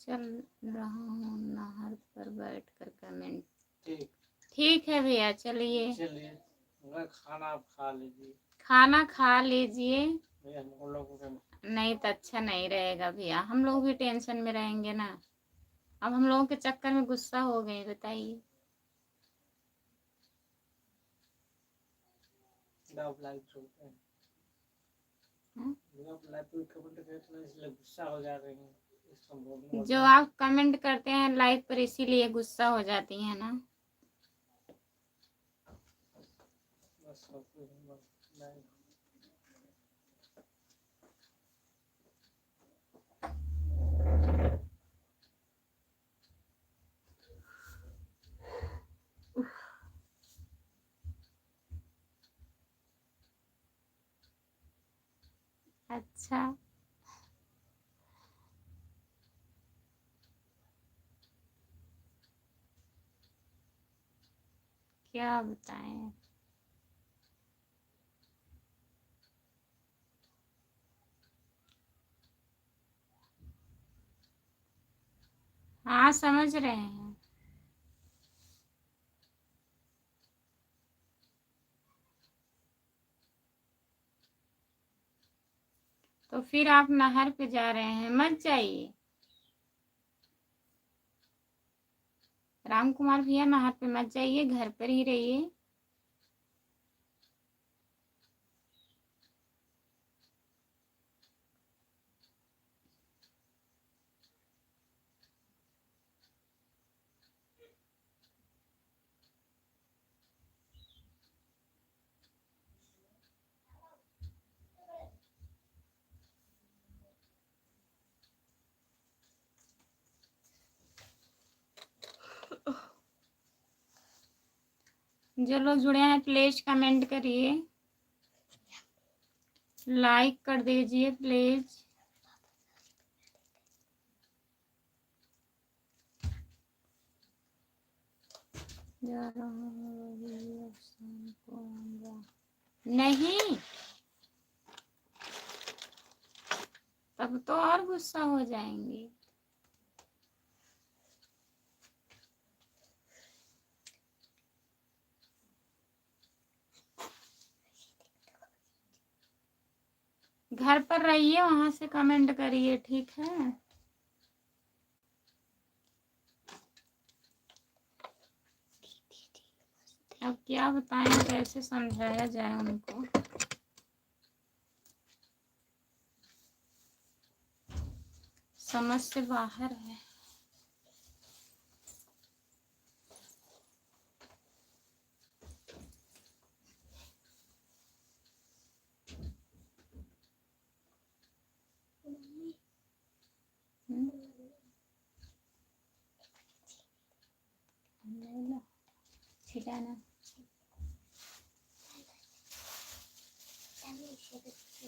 चल रहा हूँ नहर पर बैठकर कमेंट। ठीक ठीक है भैया, चलिए चलिए, खाना आप खा लीजिए। खाना खा लीजिए। भैया हम लोगों को नहीं तो अच्छा नहीं रहेगा भैया, हम लोग भी टेंशन में रहेंगे ना। अब हम लोगों के चक्कर में गुस्सा हो गए, बताइए। लाइक छोड़ते हैं, इसलिए गुस्सा हो जा रही हैं। जो आप कमेंट करते हैं लाइव पर, इसीलिए गुस्सा हो जाती हैं ना। बस अच्छा, क्या बताएं। हाँ समझ रहे हैं। तो फिर आप नहर पे जा रहे हैं, मत जाइए। राम कुमार भैया नहर पे मत जाइए, घर पर ही रहिए। जो लोग जुड़े हैं प्लीज कमेंट करिए, लाइक कर दीजिए प्लीज। नहीं, तब तो और गुस्सा हो जाएंगे। घर पर रहिए, वहां से कमेंट करिए, ठीक है। अब क्या बताएं, कैसे समझाया जाए उनको। समझ से बाहर है। छिटाना।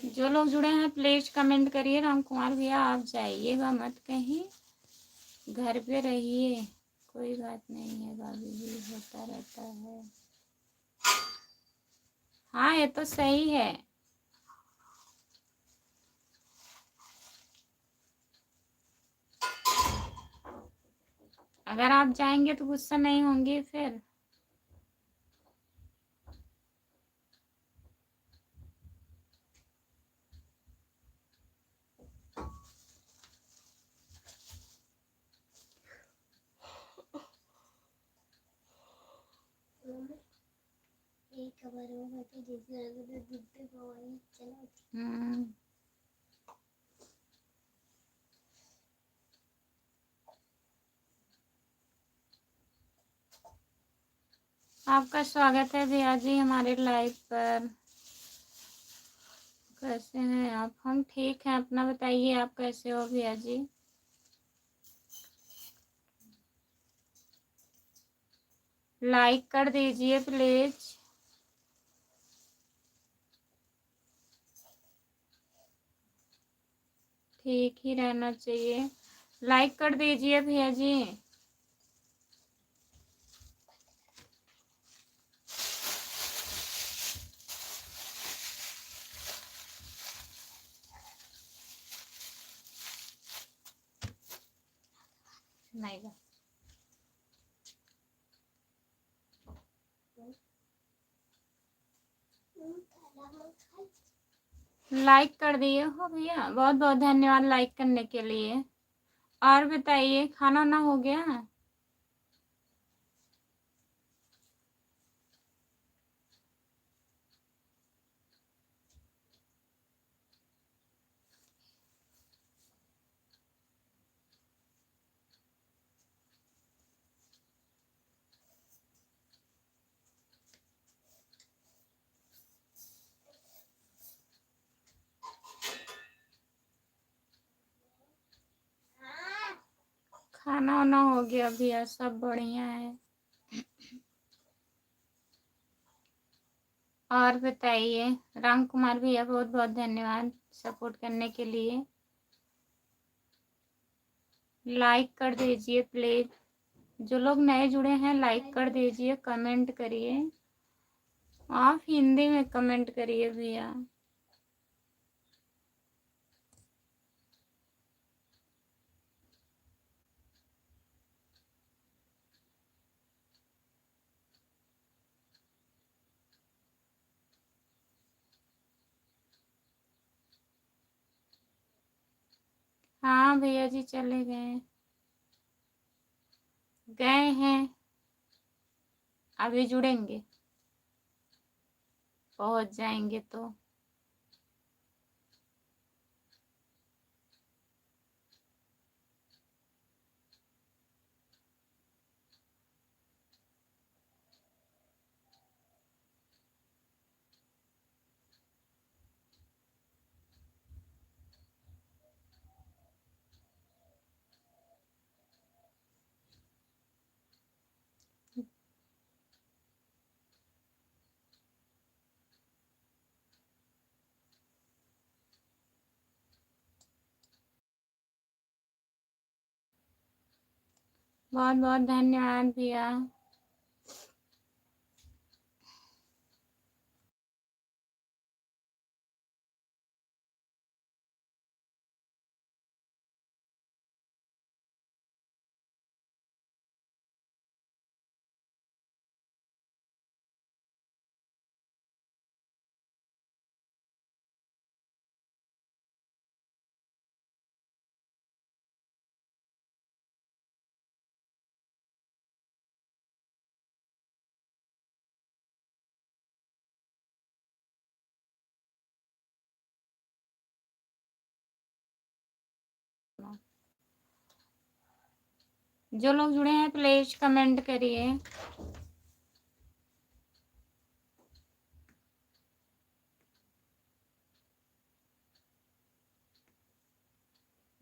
जो लोग जुड़े हैं प्लीज कमेंट करिए। राम कुमार भैया आप जाइएगा मत कहीं, घर पे रहिए, कोई बात नहीं है, भाभी भी होता रहता है। हाँ ये तो सही है। अगर आप जाएंगे तो गुस्सा नहीं होंगे फिर? आपका स्वागत है भैया जी हमारे लाइव पर। कैसे हैं आप? हम ठीक हैं, अपना बताइए आप कैसे हो भैया जी? लाइक कर दीजिए प्लीज। ठीक ही रहना चाहिए। लाइक कर दीजिए भैया जी। नहीं बा। लाइक कर दिए हो भैया, बहुत बहुत धन्यवाद लाइक करने के लिए। और बताइए खाना ना हो गया? खाना वाना हो गया भैया, सब बढ़िया है। और बताइए राम कुमार भैया, बहुत बहुत धन्यवाद सपोर्ट करने के लिए। लाइक कर दीजिए प्लीज। जो लोग नए जुड़े हैं लाइक कर दीजिए, कमेंट करिए। आप हिंदी में कमेंट करिए भैया। हाँ भैया जी चले गए, गए हैं, अभी जुड़ेंगे, पहुंच जाएंगे तो। बहुत बहुत धन्यवाद भैया। जो लोग जुड़े हैं प्लीज कमेंट करिए।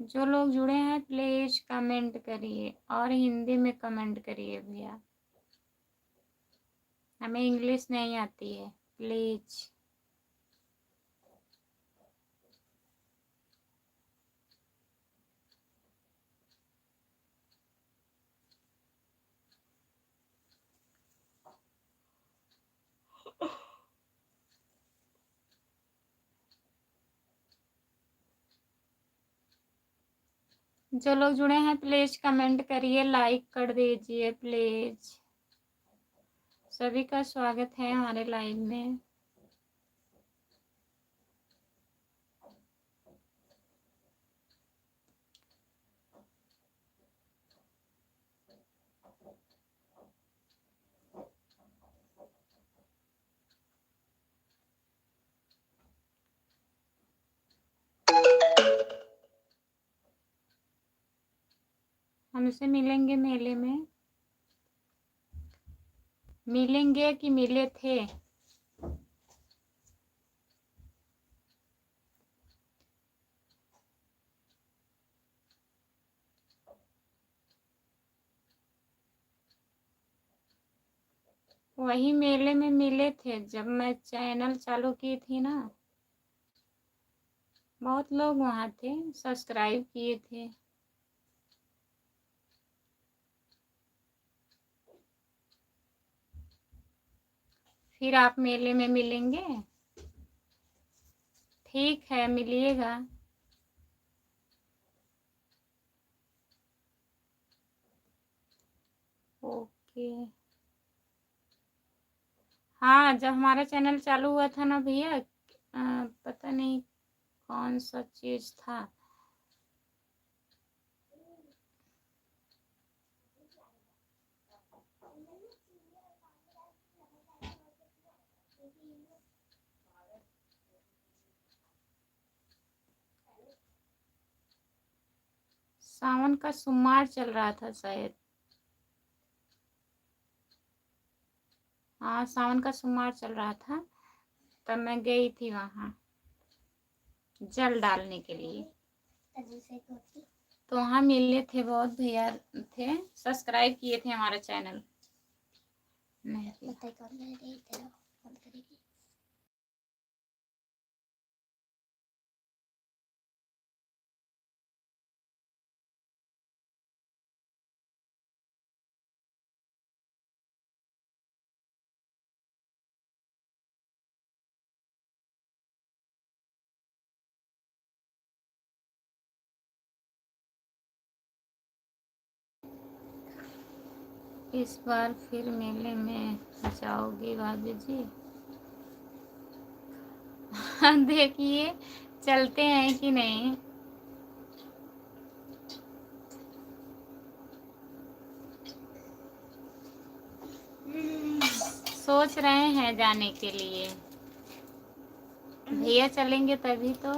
जो लोग जुड़े हैं प्लीज कमेंट करिए और हिंदी में कमेंट करिए भैया, हमें इंग्लिश नहीं आती है प्लीज। जो लोग जुड़े हैं प्लीज कमेंट करिए, लाइक कर दीजिए प्लीज। सभी का स्वागत है हमारे लाइव में। हमसे मिलेंगे मेले में, मिलेंगे कि मिले थे? वही मेले में मिले थे जब मैं चैनल चालू की थी ना, बहुत लोग वहाँ थे, सब्सक्राइब किए थे। फिर आप मेले में मिलेंगे, ठीक है मिलिएगा। ओके। हाँ, जब हमारा चैनल चालू हुआ था ना भैया, पता नहीं कौन सा चीज़ था, सावन का सोमवार चल रहा था शायद। हाँ, सावन का सोमवार चल रहा था, तब मैं गई थी वहाँ जल डालने के लिए। तो वहाँ मिले थे, बहुत भैया थे, सब्सक्राइब किए थे हमारा चैनल। नहीं इस बार फिर मेले में जाओगी भाभी जी? देखिए चलते हैं कि नहीं। सोच रहे हैं जाने के लिए, भैया चलेंगे तभी तो।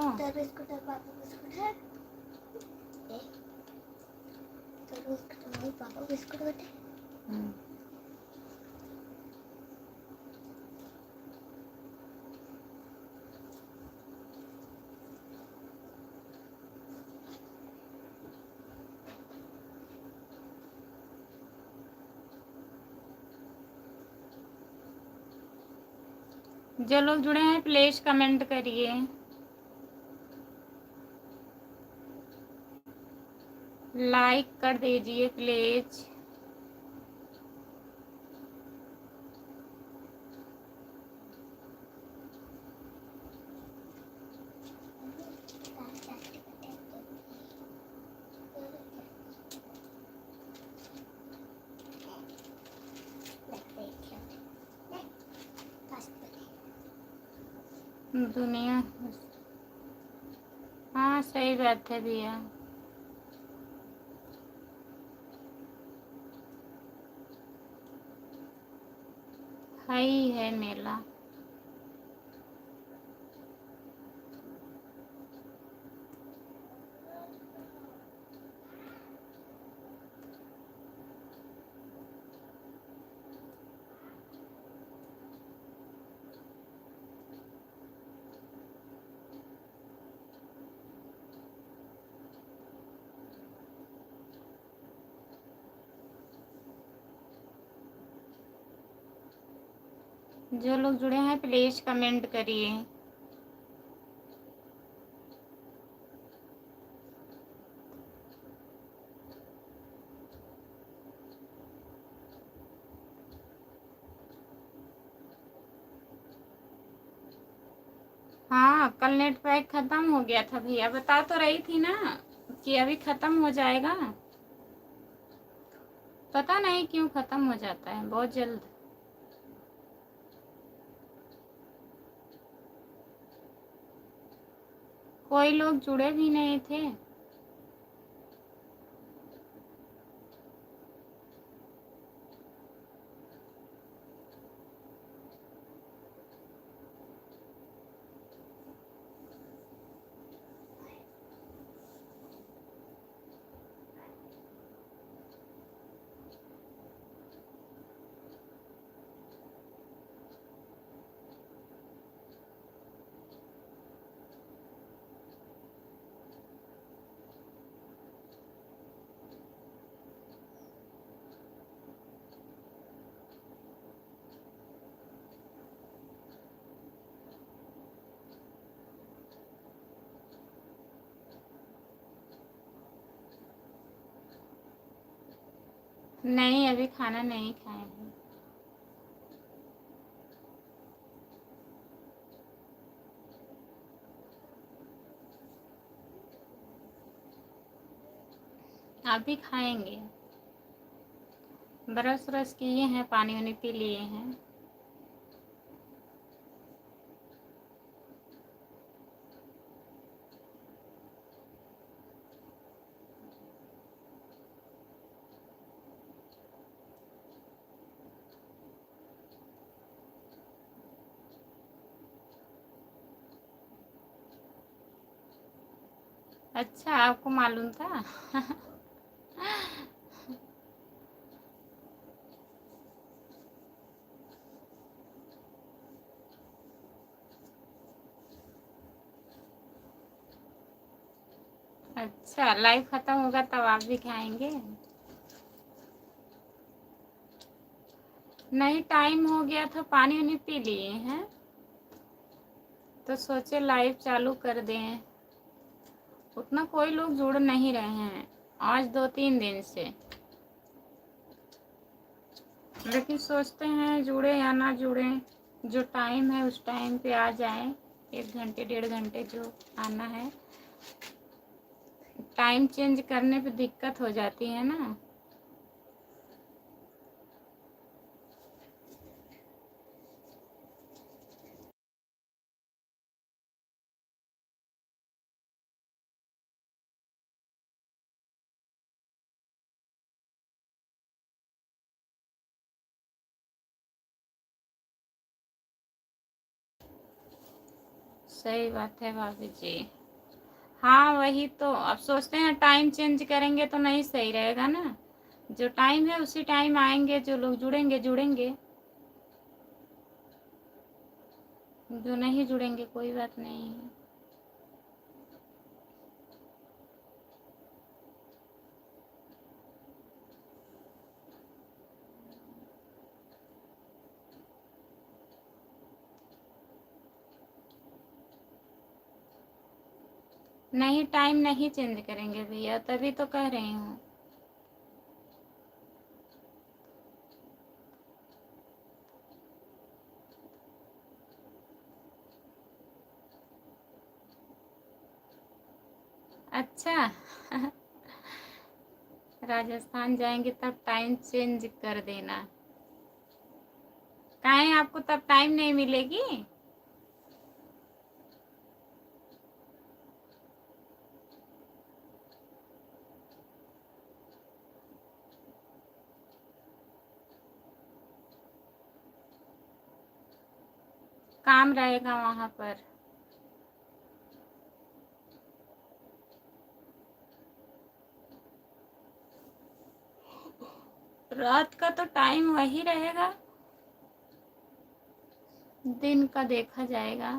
जो लोग जुड़े हैं प्लीज कमेंट करिए। लाइक कर दीजिए प्लीज। दुनिया, हाँ सही बात है भैया। है ही है मेला। जो लोग जुड़े हैं प्लीज कमेंट करिए। हाँ कल नेट पैक खत्म हो गया था भैया, बता तो रही थी ना कि अभी खत्म हो जाएगा। पता नहीं क्यों खत्म हो जाता है बहुत जल्द। कोई लोग जुड़े भी नहीं थे। नहीं अभी खाना नहीं खाए हैं। अभी खाएंगे। ब्रश व्रश किए हैं, पानी वानी पी लिए हैं। अच्छा आपको मालूम था। अच्छा लाइव खत्म होगा तब आप भी खाएंगे। नहीं टाइम हो गया था, पानी वानी पी लिए हैं तो सोचे लाइव चालू कर दें। उतना कोई लोग जुड़ नहीं रहे हैं आज 2-3 दिन से, लेकिन सोचते हैं जुड़े या ना जुड़े, जो टाइम है उस टाइम पे आ जाएं। 1 घंटे 1.5 घंटे जो आना है। टाइम चेंज करने पे दिक्कत हो जाती है ना। सही बात है भाभी जी। हाँ वही तो, अब सोचते हैं टाइम चेंज करेंगे तो नहीं सही रहेगा ना। जो टाइम है उसी टाइम आएंगे, जो लोग जुड़ेंगे जुड़ेंगे, जो नहीं जुड़ेंगे कोई बात नहीं है। नहीं टाइम नहीं चेंज करेंगे भैया, तभी तो कह रही हूँ। अच्छा। राजस्थान जाएंगे तब टाइम चेंज कर देना। काहे आपको तब टाइम नहीं मिलेगी। काम रहेगा वहां पर। रात का तो टाइम वही रहेगा, दिन का देखा जाएगा।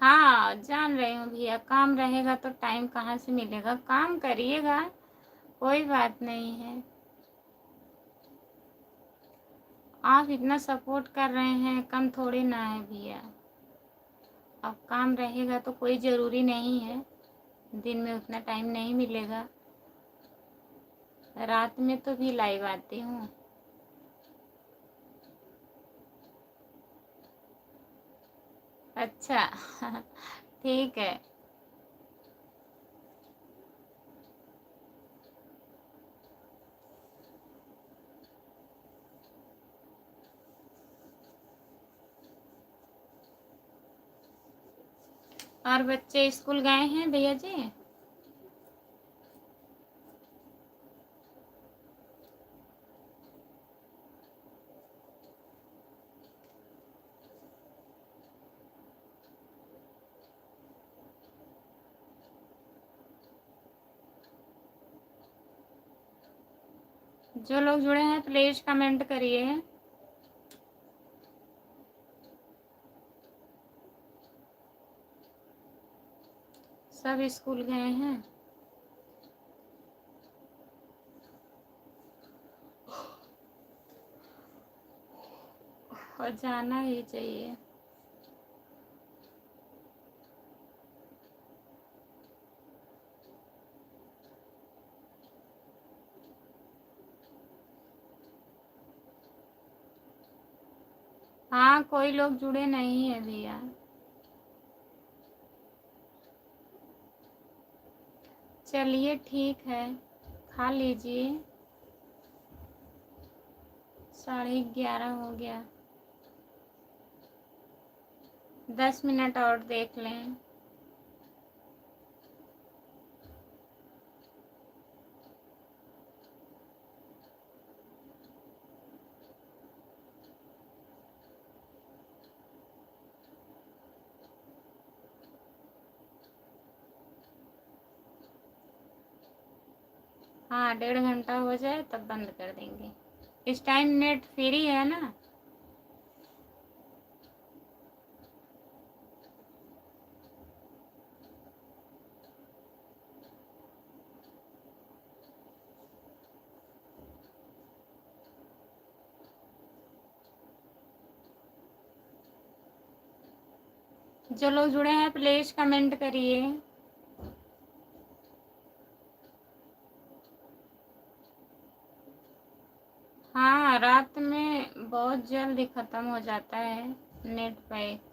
हाँ हाँ जान रही हूँ भैया, काम रहेगा तो टाइम कहाँ से मिलेगा, काम करिएगा, कोई बात नहीं है। आप इतना सपोर्ट कर रहे हैं, कम थोड़ी ना है भैया। अब काम रहेगा तो कोई ज़रूरी नहीं है, दिन में उतना टाइम नहीं मिलेगा, रात में तो भी लाइव आती हूँ। अच्छा ठीक है। और बच्चे स्कूल गए हैं भैया जी? जो लोग जुड़े हैं प्लीज कमेंट करिए। सब स्कूल गए हैं। और जाना ही चाहिए। हाँ कोई लोग जुड़े नहीं है भैया। चलिए ठीक है, खा लीजिए, 11:30 हो गया, 10 मिनट और देख लें। हाँ 1.5 घंटा हो जाए तब बंद कर देंगे। इस टाइम नेट फ्री है ना? जो लोग जुड़े हैं प्लीज कमेंट करिए। हाँ रात में बहुत जल्दी ख़त्म हो जाता है नेट पैक।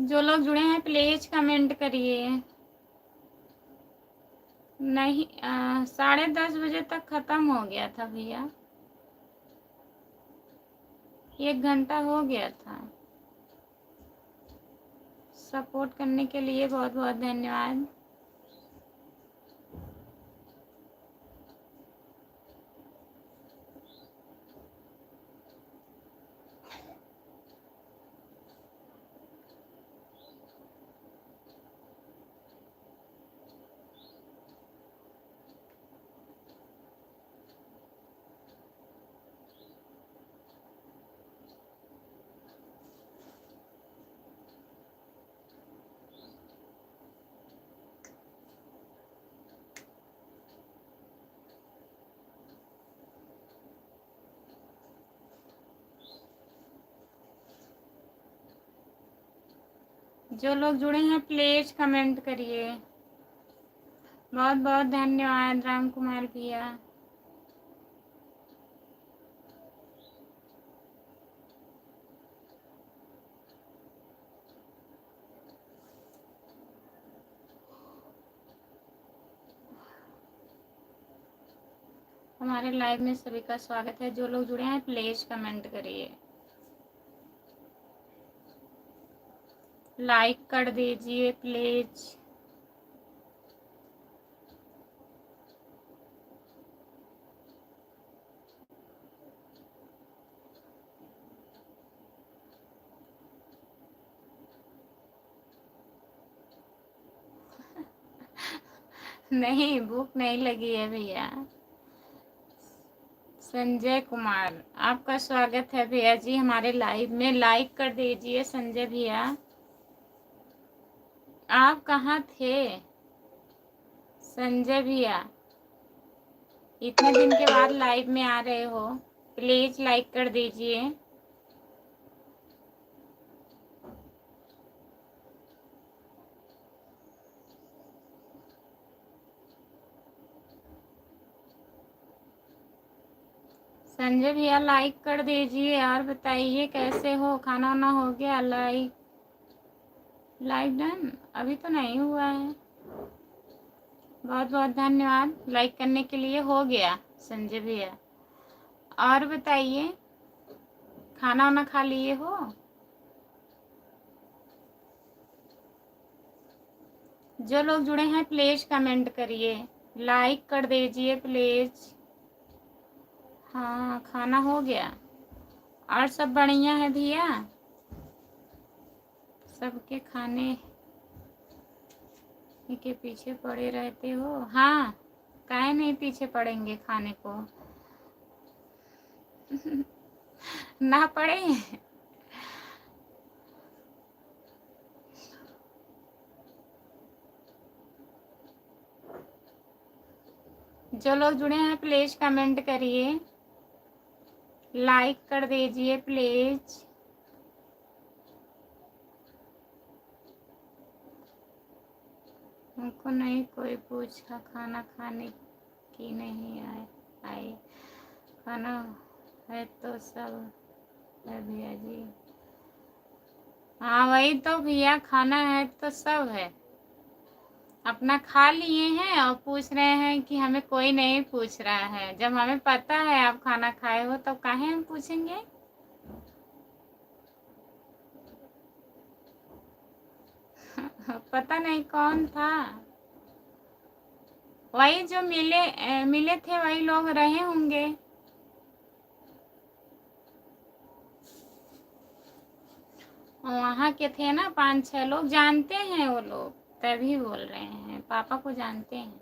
जो लोग जुड़े हैं प्लीज कमेंट करिए। नहीं 10:30 बजे तक ख़त्म हो गया था भैया, 1 घंटा हो गया था। सपोर्ट करने के लिए बहुत बहुत धन्यवाद। जो लोग जुड़े हैं प्लीज कमेंट करिए। बहुत बहुत धन्यवाद राम कुमार भैया। हमारे लाइव में सभी का स्वागत है। जो लोग जुड़े हैं प्लीज कमेंट करिए, लाइक कर दीजिए प्लीज। नहीं, भूख नहीं लगी है भैया। संजय कुमार, आपका स्वागत है भैया जी हमारे लाइव में। लाइक कर दीजिए संजय भैया। आप कहाँ थे संजय भैया? इतने दिन के बाद लाइव में आ रहे हो, प्लीज लाइक कर दीजिए। संजय भैया लाइक कर दीजिए और बताइए कैसे हो, खाना वाना हो गया? लाइक डन अभी तो नहीं हुआ है। बहुत बहुत धन्यवाद लाइक करने के लिए। हो गया संजय भैया। और बताइए खाना वाना खा लिए हो? जो लोग जुड़े हैं प्लीज कमेंट करिए, लाइक कर दीजिए प्लीज। हाँ खाना हो गया और सब बढ़िया है भैया? सबके खाने के पीछे पड़े रहते हो? हाँ, काहे नहीं पीछे पड़ेंगे खाने को। ना पड़े। जो लोग जुड़े हैं प्लीज कमेंट करिए, लाइक कर दीजिए प्लीज। हमको नहीं कोई पूछा खाना खाने की नहीं आई। खाना है तो सब है भैया जी। हाँ वही तो भैया, खाना है तो सब है। अपना खा लिए हैं और पूछ रहे हैं कि हमें कोई नहीं पूछ रहा है। जब हमें पता है आप खाना खाए हो तो काहे हम पूछेंगे? पता नहीं कौन था। वही जो मिले थे वही लोग रहे होंगे। वहाँ के थे ना 5-6 लोग, जानते हैं वो लोग, तभी बोल रहे हैं। पापा को जानते हैं।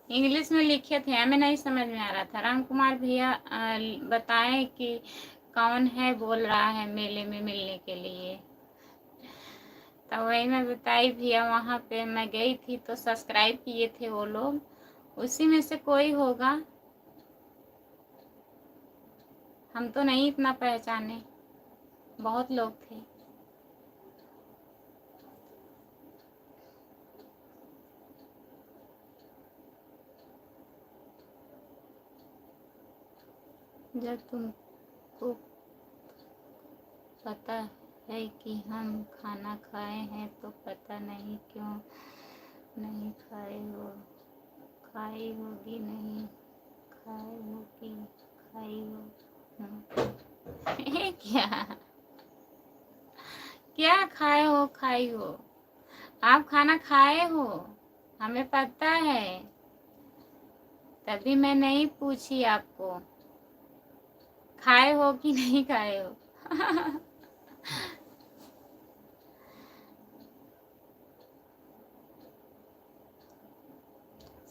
इंग्लिश में लिखे थे, हमें नहीं समझ में आ रहा था। राम कुमार भैया बताएं कि कौन है बोल रहा है मेले में मिलने के लिए। तो वही मैं बताई भैया, वहाँ पे मैं गई थी तो सब्सक्राइब किए थे वो लोग, उसी में से कोई होगा। हम तो नहीं इतना पहचाने, बहुत लोग थे। जब तुमको पता है कि हम खाना खाए हैं तो पता नहीं क्यों नहीं खाए हो। खाई होगी नहीं, खाए हो कि खाई हो। ये क्या खाए हो खाई हो? आप खाना खाए हो, हमें पता है, तभी मैं नहीं पूछी आपको खाए हो कि नहीं खाए हो।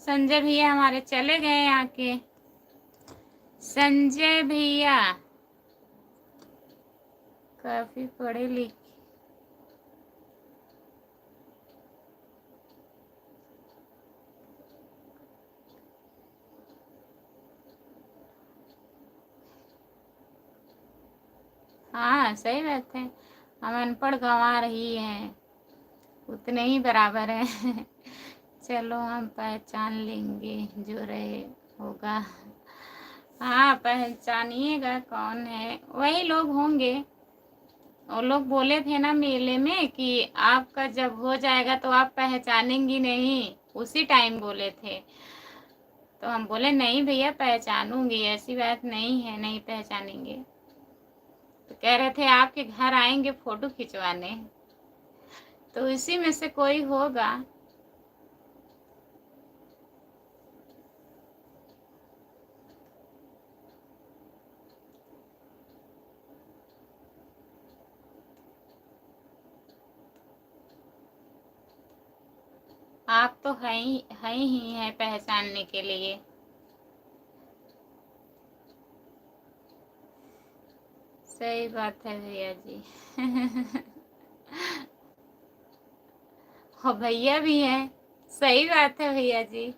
संजय भैया हमारे चले गए आके। संजय भैया काफी पढ़े लिखे। हाँ सही बात है, हम अनपढ़ गंवा रही हैं, उतने ही बराबर है। चलो हम पहचान लेंगे जो रहे होगा। हाँ पहचानिएगा कौन है, वही लोग होंगे। वो लोग बोले थे ना मेले में कि आपका जब हो जाएगा तो आप पहचानेंगी नहीं, उसी टाइम बोले थे। तो हम बोले नहीं भैया पहचानूंगी, ऐसी बात नहीं है, नहीं पहचानेंगे। तो कह रहे थे आपके घर आएंगे फोटो खिंचवाने, तो इसी में से कोई होगा। आप तो है ही है पहचानने के लिए। सही बात है भैया जी। हो भैया भी हैं, सही बात है भैया जी।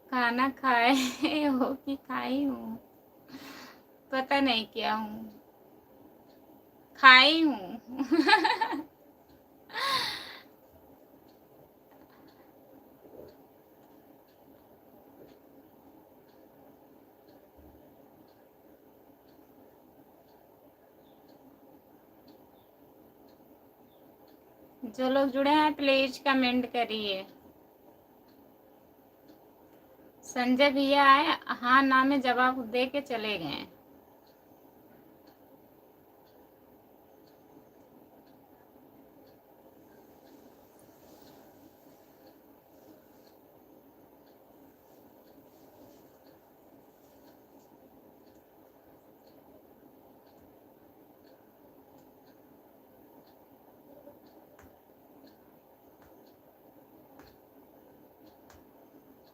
खाना खाए हो कि खाई हूँ, पता नहीं क्या हूँ, खाई हूँ। जो लोग जुड़े हैं प्लीज कमेंट करिए। संजय भैया आए, हाँ ना में जवाब दे के चले गए।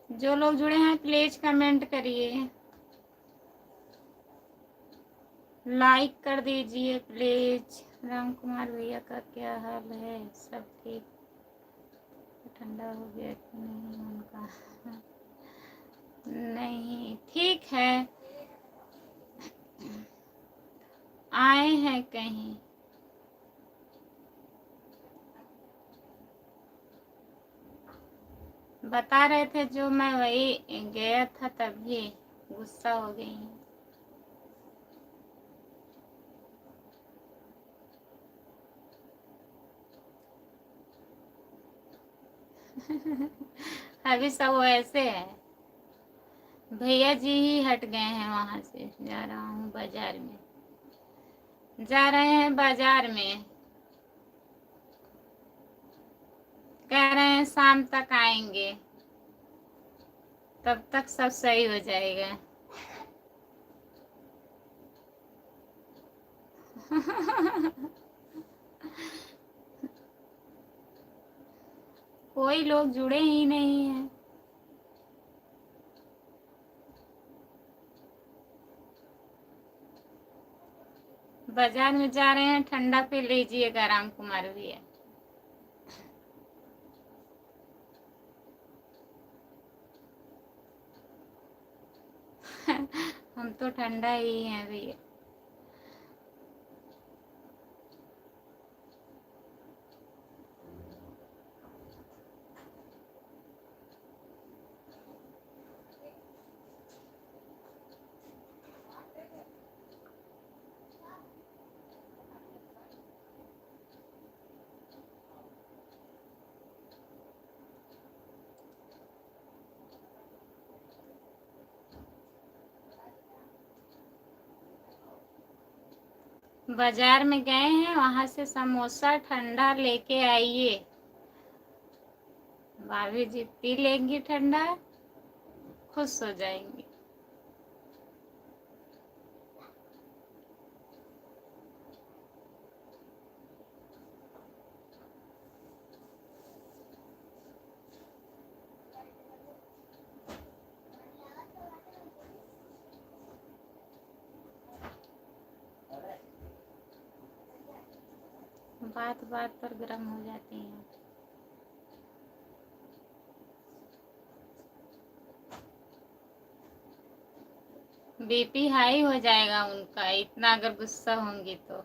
जो लोग जुड़े हैं प्लीज कमेंट करिए, लाइक कर दीजिए प्लीज। राम कुमार भैया का क्या हाल है, सब ठीक? ठंडा हो गया कि नहीं उनका? नहीं ठीक है, आए हैं कहीं। बता रहे थे जो, मैं वही गया था तभी गुस्सा हो गई हूँ। अभी सब वैसे है। भैया जी ही हट गए हैं वहां से। जा रहा हूँ बाजार में, जा रहे हैं बाजार में। कह रहे हैं शाम तक आएंगे, तब तक सब सही हो जाएगा। कोई लोग जुड़े ही नहीं हैं। बाजार में जा रहे हैं, ठंडा पी लीजिएगा राम कुमार भैया। हम तो ठंडा ही हैं भैया। बाजार में गए हैं, वहां से समोसा ठंडा लेके आइए। भाभी जी पी लेंगी ठंडा, खुश हो जाएंगी। बात बात पर गर्म हो जाती हैं। बीपी हाई हो जाएगा उनका, इतना अगर गुस्सा होंगी तो।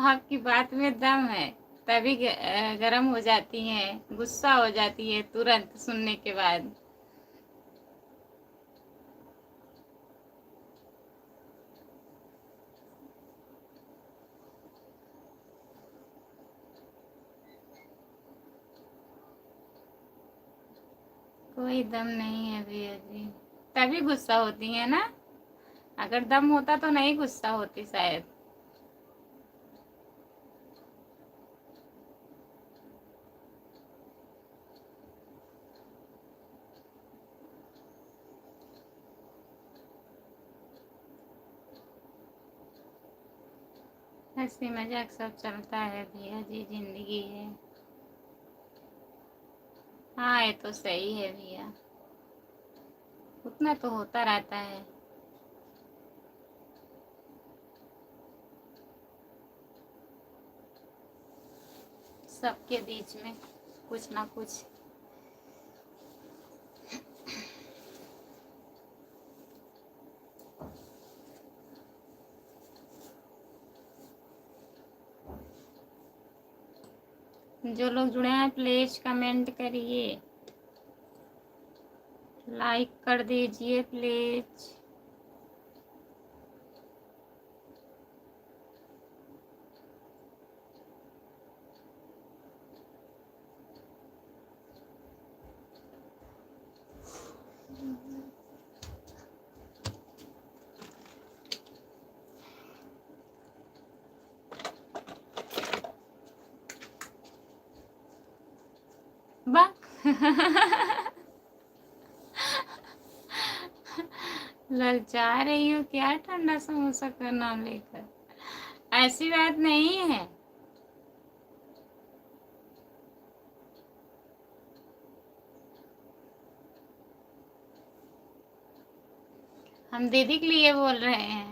आपकी बात में दम है, तभी गरम हो जाती हैं, गुस्सा हो जाती है तुरंत सुनने के बाद। कोई दम नहीं है भैया जी, तभी गुस्सा होती है ना। अगर दम होता तो नहीं गुस्सा होती शायद। हंसी मजाक सब चलता है भैया जी, जिंदगी है। हाँ ये तो सही है भैया, उतना तो होता रहता है। सबके बीच में कुछ ना कुछ। जो लोग जुड़े हैं प्लीज कमेंट करिए, लाइक कर दीजिए प्लीज। वाह ललचा रही हो क्या ठंडा समोसा का नाम लेकर? ऐसी बात नहीं है। हम दीदी के लिए बोल रहे हैं।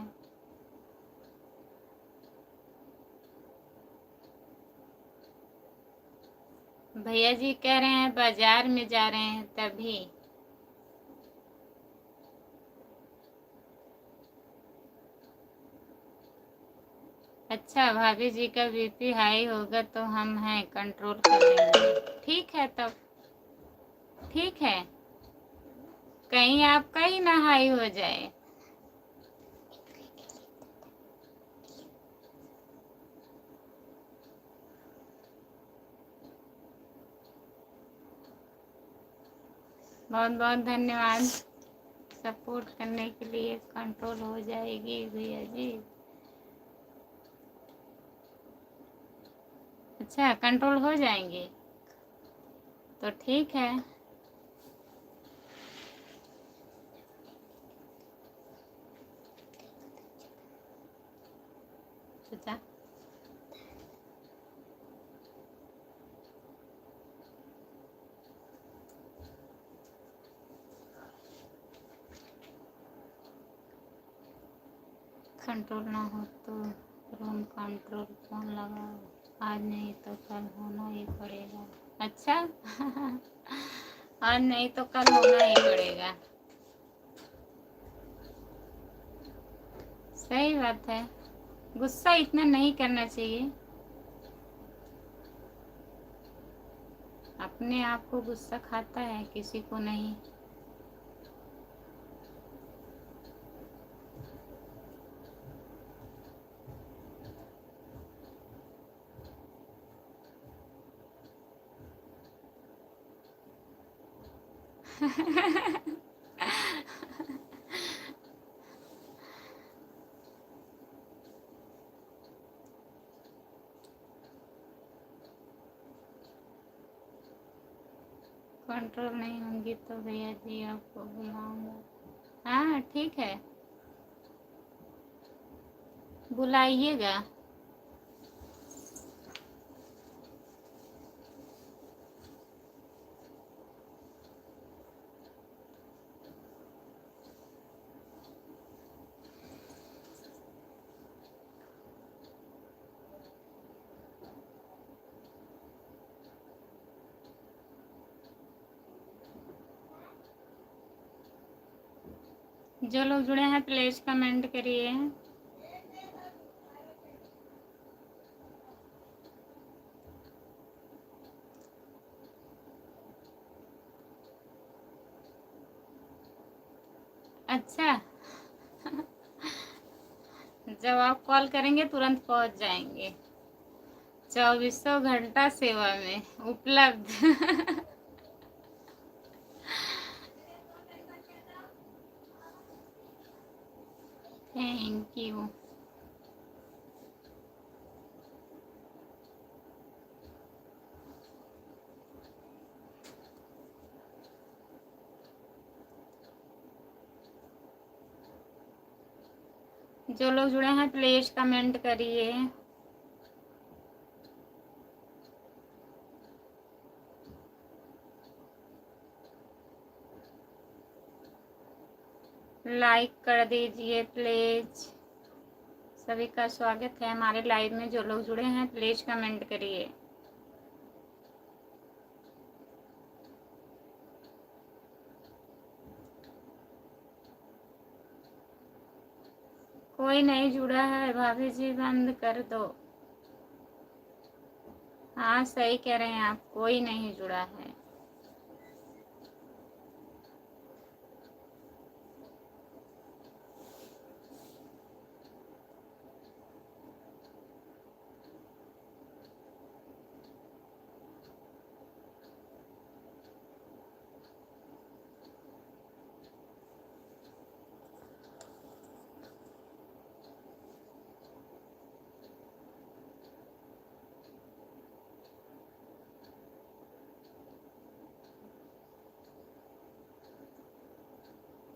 भैया जी कह रहे हैं बाजार में जा रहे हैं तभी। अच्छा भाभी जी का बीपी हाई होगा तो हम हैं कंट्रोल कर लेंगे। ठीक है तब, ठीक है, कहीं आपका ही ना हाई हो जाए। बहुत बहुत धन्यवाद सपोर्ट करने के लिए। कंट्रोल हो जाएगी भैया जी। अच्छा कंट्रोल हो जाएंगे तो ठीक है। अच्छा कंट्रोल ना हो तो रूम कंट्रोल फोन लगाओ, आज नहीं तो कल होना ही पड़ेगा। अच्छा आज नहीं तो कल होना ही पड़ेगा। सही बात है, गुस्सा इतना नहीं करना चाहिए। अपने आप को गुस्सा खाता है, किसी को नहीं। कंट्रोल नहीं होंगी तो भैया जी आपको बुलाऊंगा। हाँ ठीक है, बुलाइएगा। जो लोग जुड़े हैं प्लीज कमेंट करिए। अच्छा जब आप कॉल करेंगे तुरंत पहुंच जाएंगे। 2400 घंटा सेवा में उपलब्ध। Thank you. जो लोग जुड़े हैं प्लीज कमेंट करिए। लाइक कर दीजिए प्लीज। सभी का स्वागत है हमारे लाइव में। जो लोग जुड़े हैं प्लीज कमेंट करिए। कोई नहीं जुड़ा है भाभी जी, बंद कर दो। हाँ सही कह रहे हैं आप, कोई नहीं जुड़ा है।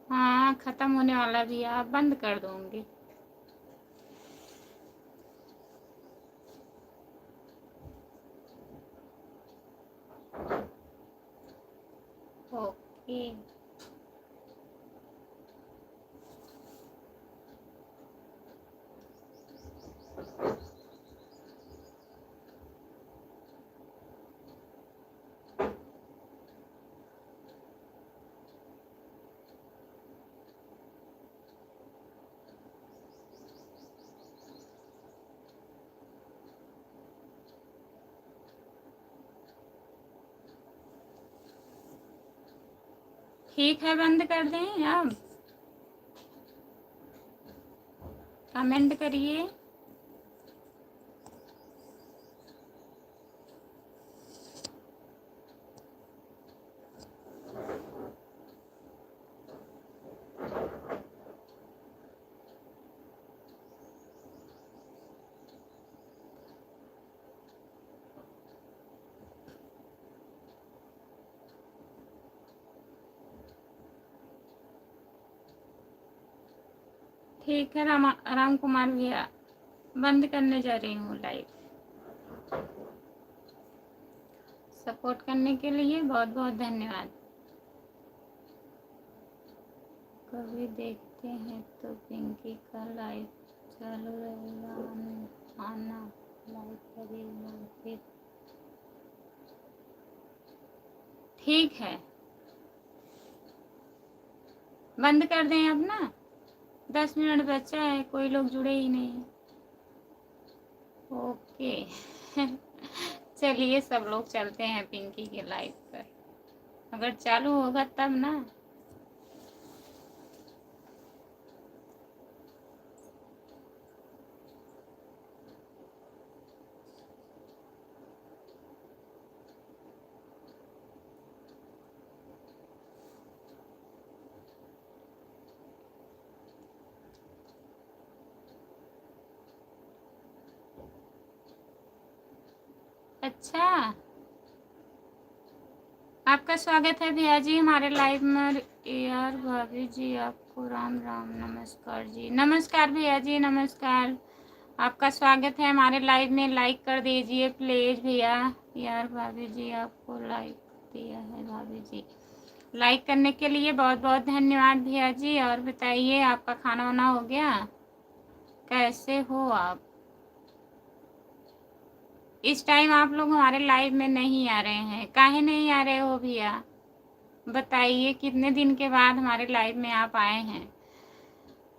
हाँ खत्म होने वाला भी है, आप बंद कर दूंगी। ओके ठीक है, बंद कर दें अब। कमेंट करिए। ठीक है राम कुमार भैया, बंद करने जा रही हूँ लाइव। सपोर्ट करने के लिए बहुत बहुत धन्यवाद। कभी देखते हैं तो पिंकी का लाइव चालू रहेगा, आना लाइव करिएगा फिर। ठीक है, बंद कर दें अब ना, 10 मिनट बचा है, कोई लोग जुड़े ही नहीं। ओके चलिए सब लोग चलते हैं पिंकी के लाइव पर, अगर चालू होगा तब ना। अच्छा, आपका स्वागत है भैया जी हमारे लाइव में। यार भाभी जी आपको राम राम, नमस्कार जी। नमस्कार भैया जी, नमस्कार। आपका स्वागत है हमारे लाइव में। लाइक कर दीजिए प्लीज भैया। यार भाभी जी आपको लाइक दिया है भाभी जी, लाइक करने के लिए बहुत बहुत धन्यवाद भैया जी। और बताइए आपका खाना वाना हो गया, कैसे हो आप? इस टाइम आप लोग हमारे लाइव में नहीं आ रहे हैं, काहे नहीं आ रहे हो भैया? बताइए, कितने दिन के बाद हमारे लाइव में आप आए हैं?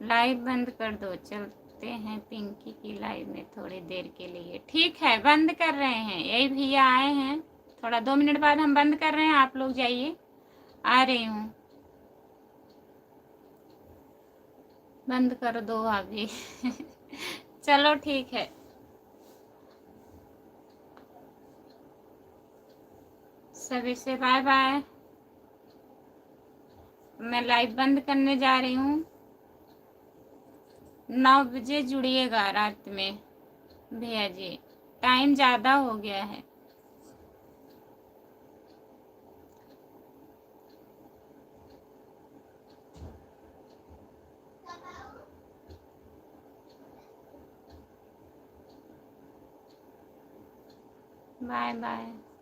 लाइव बंद कर दो, चलते हैं पिंकी की लाइव में थोड़ी देर के लिए। ठीक है, बंद कर रहे हैं, यही भैया आए हैं, थोड़ा 2 मिनट बाद हम बंद कर रहे हैं, आप लोग जाइए, आ रही हूँ। बंद कर दो अभी। चलो ठीक है, सभी से बाय बाय। मैं लाइव बंद करने जा रही हूँ। 9 बजे जुड़िएगा रात में भैया जी, टाइम ज़्यादा हो गया है। Bye bye.